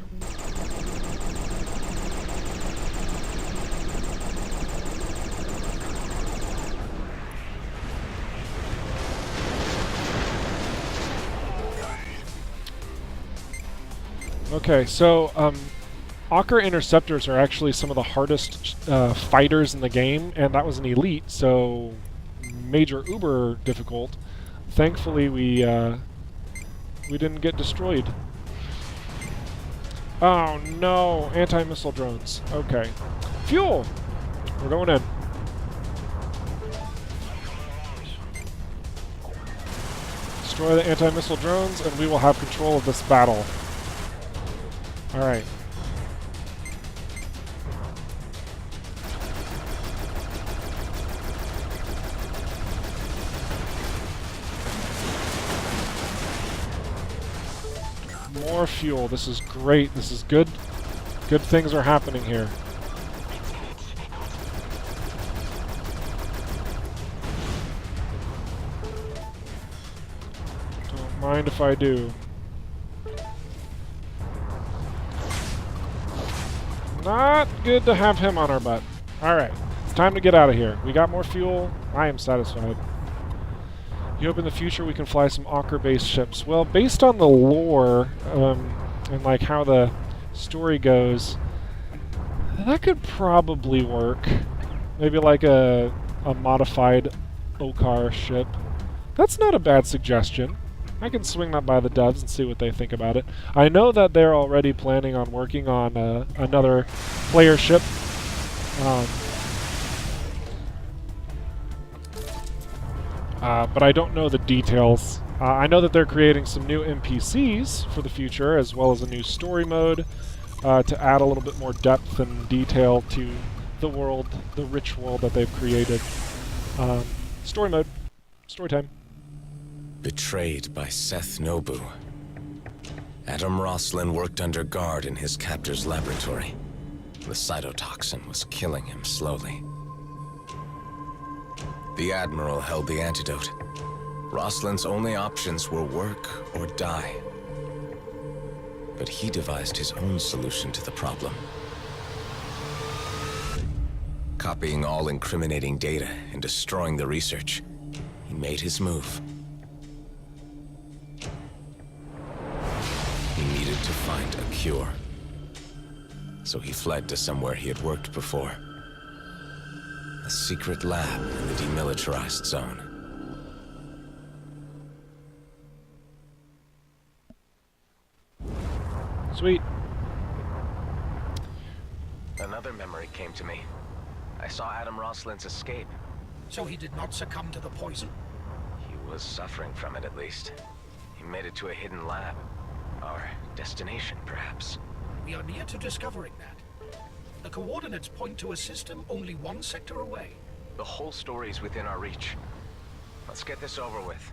Okay, so, Ocker Interceptors are actually some of the hardest fighters in the game, and that was an elite, so major uber difficult. Thankfully, we didn't get destroyed. Oh no, anti-missile drones. Okay. Fuel! We're going in. Destroy the anti-missile drones, and we will have control of this battle. Alright. More fuel. This is great. This is good. Good things are happening here. Don't mind if I do. Not good to have him on our butt. Alright, it's time to get out of here. We got more fuel. I am satisfied. You hope in the future we can fly some Ocker-based ships. Well, based on the lore, and like how the story goes, that could probably work. Maybe like a modified Ocar ship. That's not a bad suggestion. I can swing that by the devs and see what they think about it. I know that they're already planning on working on another player ship. But I don't know the details. I know that they're creating some new NPCs for the future, as well as a new story mode to add a little bit more depth and detail to the world, the rich world that they've created. Story mode. Story time. Betrayed by Seth Nobu, Adam Roslin worked under guard in his captor's laboratory. The cytotoxin was killing him slowly. The Admiral held the antidote. Roslin's only options were work or die. But he devised his own solution to the problem. Copying all incriminating data and destroying the research, he made his move. He needed to find a cure. So he fled to somewhere he had worked before. A secret lab in the demilitarized zone. Sweet. Another memory came to me. I saw Adam Roslin's escape. So he did not succumb to the poison? He was suffering from it, at least. He made it to a hidden lab. Our destination, perhaps. We are near to discovering that. The coordinates point to a system only one sector away. The whole story's within our reach. Let's get this over with.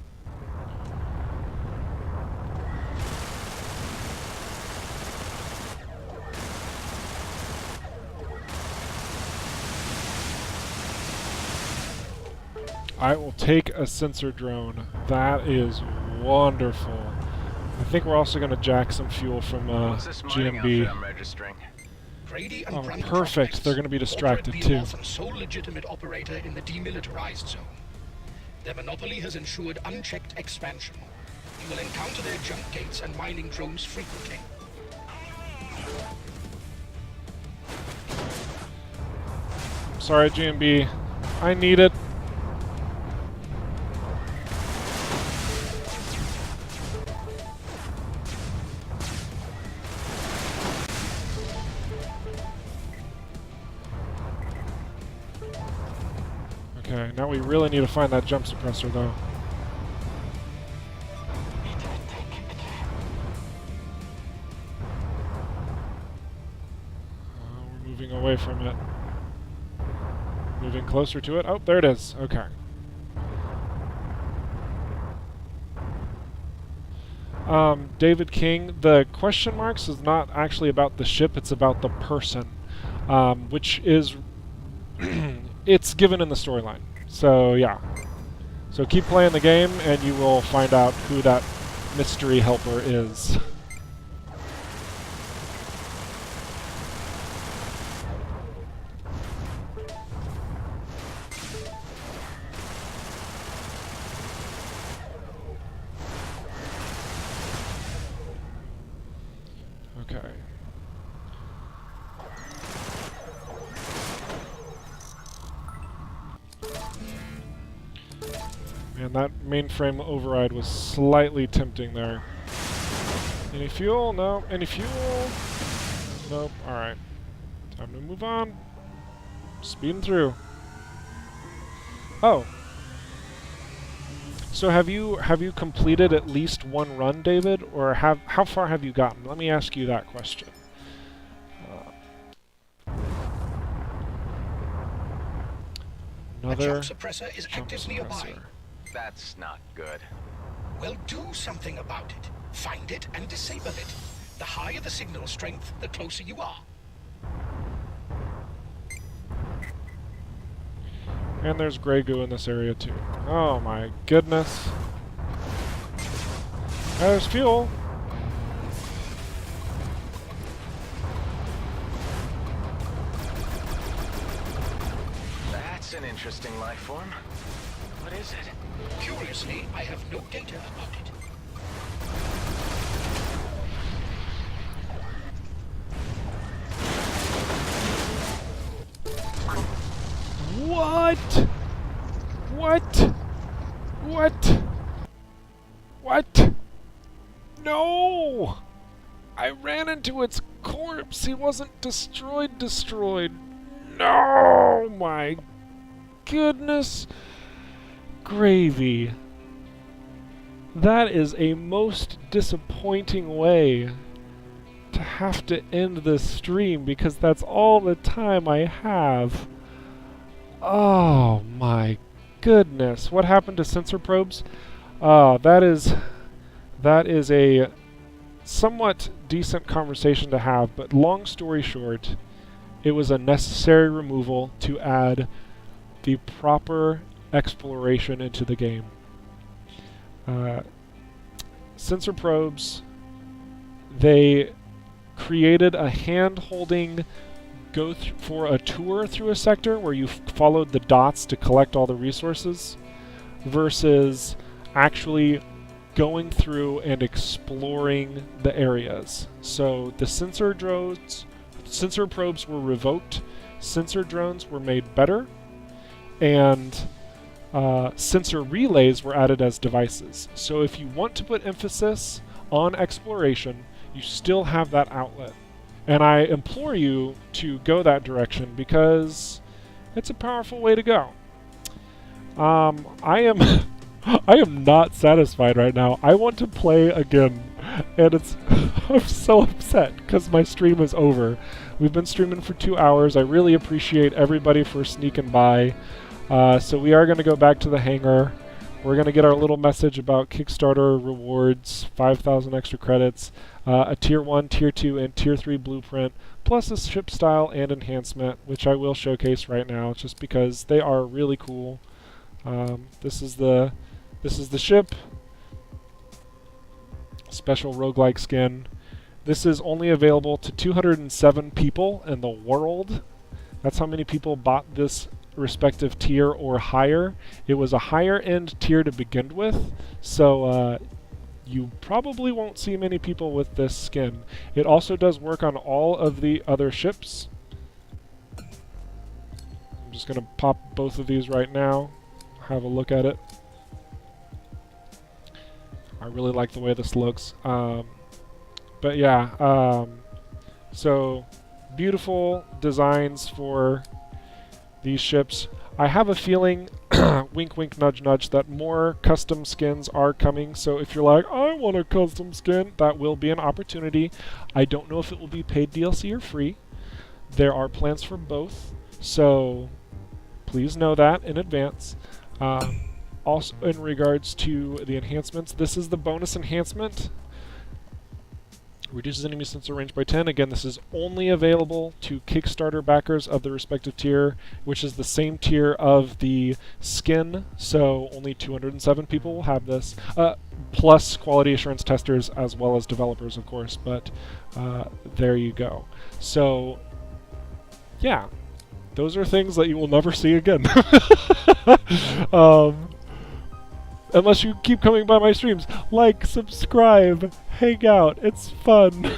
I will take a sensor drone. That is wonderful. I think we're also going to jack some fuel from What's this mining outfit GMB. I'm registering? Grady and Oh, Brandt perfect. prospects. They're going to be distracted Corporate too. Beowulf and sole legitimate operator in the demilitarized zone. Their monopoly has ensured unchecked expansion. You will encounter their jump gates and mining drones frequently. Sorry, GMB. I need it. Okay, now we really need to find that jump suppressor, though. We're moving away from it. Moving closer to it. Oh, there it is. Okay. David King, the question marks is not actually about the ship, it's about the person, which is, it's given in the storyline. So, yeah. So keep playing the game, and you will find out who that mystery helper is. Okay. Man, that mainframe override was slightly tempting there. Any fuel? No. Any fuel? Nope. Alright. Time to move on. Speeding through. Oh. So have you completed at least one run, David? Or how far have you gotten? Let me ask you that question. A Another jump suppressor is jump active nearby. suppressor. That's not good. Well, do something about it. Find it and disable it. The higher the signal strength, the closer you are. And there's gray goo in this area too. Oh my goodness. There's fuel. That's an interesting life form. What is it? Curiously, I have no data about it. What? What? What? What? No! I ran into its corpse. He wasn't destroyed. No! My goodness. Gravy. That is a most disappointing way to have to end this stream because that's all the time I have. Oh my goodness. What happened to sensor probes? That is a somewhat decent conversation to have, but long story short, it was a necessary removal to add the proper exploration into the game. Sensor probes, they created a hand-holding for a tour through a sector where you followed the dots to collect all the resources versus actually going through and exploring the areas. So the sensor probes were revoked, sensor drones were made better, and sensor relays were added as devices. So if you want to put emphasis on exploration, you still have that outlet. And I implore you to go that direction because it's a powerful way to go. I am I am not satisfied right now. I want to play again, and it's I'm so upset because my stream is over. We've been streaming for 2 hours. I really appreciate everybody for sneaking by. So we are going to go back to the hangar. We're going to get our little message about Kickstarter rewards, 5,000 extra credits, a Tier 1, Tier 2, and Tier 3 blueprint, plus a ship style and enhancement, which I will showcase right now just because they are really cool. This is the ship. Special roguelike skin. This is only available to 207 people in the world. That's how many people bought this respective tier or higher. It was a higher end tier to begin with, so you probably won't see many people with this skin. It also does work on all of the other ships. I'm just going to pop both of these right now, have a look at it. I really like the way this looks. But yeah, so beautiful designs for these ships. I have a feeling, wink wink nudge nudge, that more custom skins are coming, so if you're like, I want a custom skin, that will be an opportunity. I don't know if it will be paid DLC or free. There are plans for both, so Please know that in advance. Also, in regards to the enhancements, this is the bonus enhancement. Reduces enemy sensor range by 10. Again, this is only available to Kickstarter backers of the respective tier, which is the same tier of the skin, so only 207 people will have this, plus quality assurance testers as well as developers, of course, but there you go. So, yeah, those are things that you will never see again. Unless you keep coming by my streams. Like, subscribe, hang out, it's fun.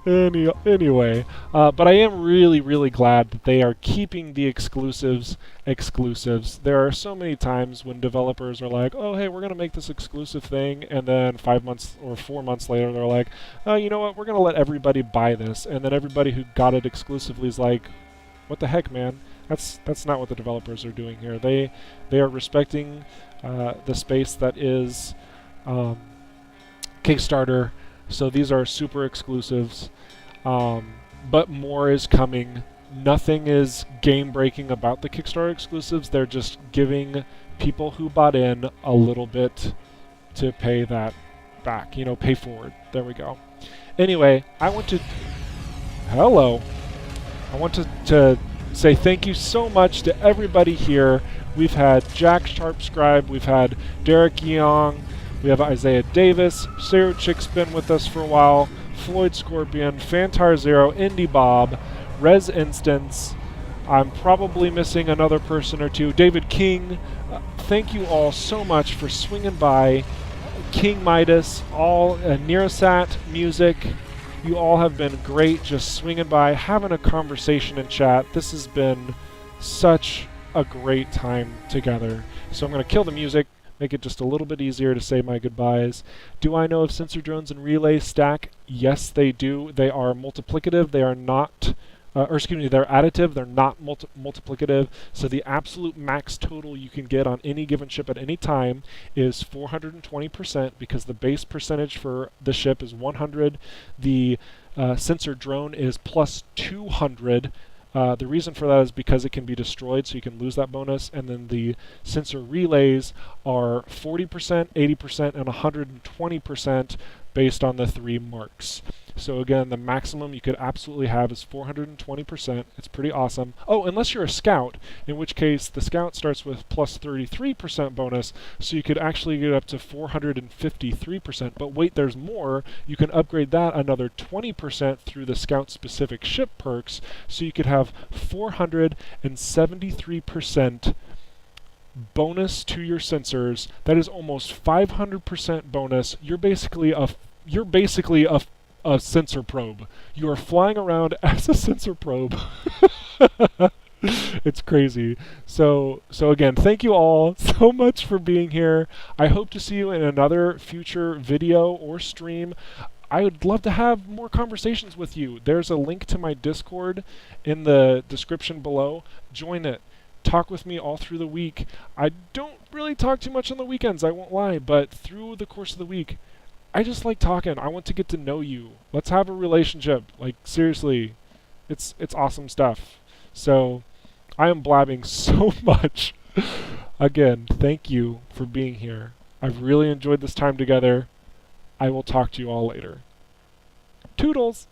Anyway, but I am really glad that they are keeping the exclusives exclusives. There are so many times when developers are like, oh hey, we're going to make this exclusive thing, and then 5 months or 4 months later they're like, oh, you know what, we're going to let everybody buy this, and then everybody who got it exclusively is like, what the heck, man? That's not what the developers are doing here. They are respecting the space that is Kickstarter. So these are super exclusives, but more is coming. Nothing is game-breaking about the Kickstarter exclusives. They're just giving people who bought in a little bit to pay that back. You know, pay forward. There we go. Anyway, I want to say thank you so much to everybody here. We've had Jack Sharpscribe, we've had Derek Young, we have Isaiah Davis, Sarah Chick's been with us for a while, Floyd Scorpion, Fantar Zero, Indy Bob, Res Instance. I'm probably missing another person or two. David King. Thank you all so much for swinging by. King Midas, all Nearasat Music. You all have been great just swinging by, having a conversation in chat. This has been such a great time together. So I'm going to kill the music, make it just a little bit easier to say my goodbyes. Do I know if sensor drones and relays stack? Yes, they do. They are multiplicative. They are not, they're additive. They're not multiplicative. So the absolute max total you can get on any given ship at any time is 420%, because the base percentage for the ship is 100. The sensor drone is plus 200. The reason for that is because it can be destroyed, so you can lose that bonus. And then the sensor relays are 40%, 80%, and 120% based on the 3 marks. So again, the maximum you could absolutely have is 420%. It's pretty awesome. Oh, unless you're a scout, in which case the scout starts with plus 33% bonus, so you could actually get up to 453%. But wait, there's more. You can upgrade that another 20% through the scout-specific ship perks, so you could have 473% bonus to your sensors. That is almost 500% bonus. You're basically a sensor probe. You are flying around as a sensor probe. It's crazy. So again, thank you all so much for being here. I hope to see you in another future video or stream. I would love to have more conversations with you. There's a link to my Discord in the description below. Join it. Talk with me all through the week. I don't really talk too much on the weekends, I won't lie, but through the course of the week, I just like talking. I want to get to know you. Let's have a relationship. Like, seriously, it's awesome stuff. So, I am blabbing so much. Again, thank you for being here. I've really enjoyed this time together. I will talk to you all later. Toodles!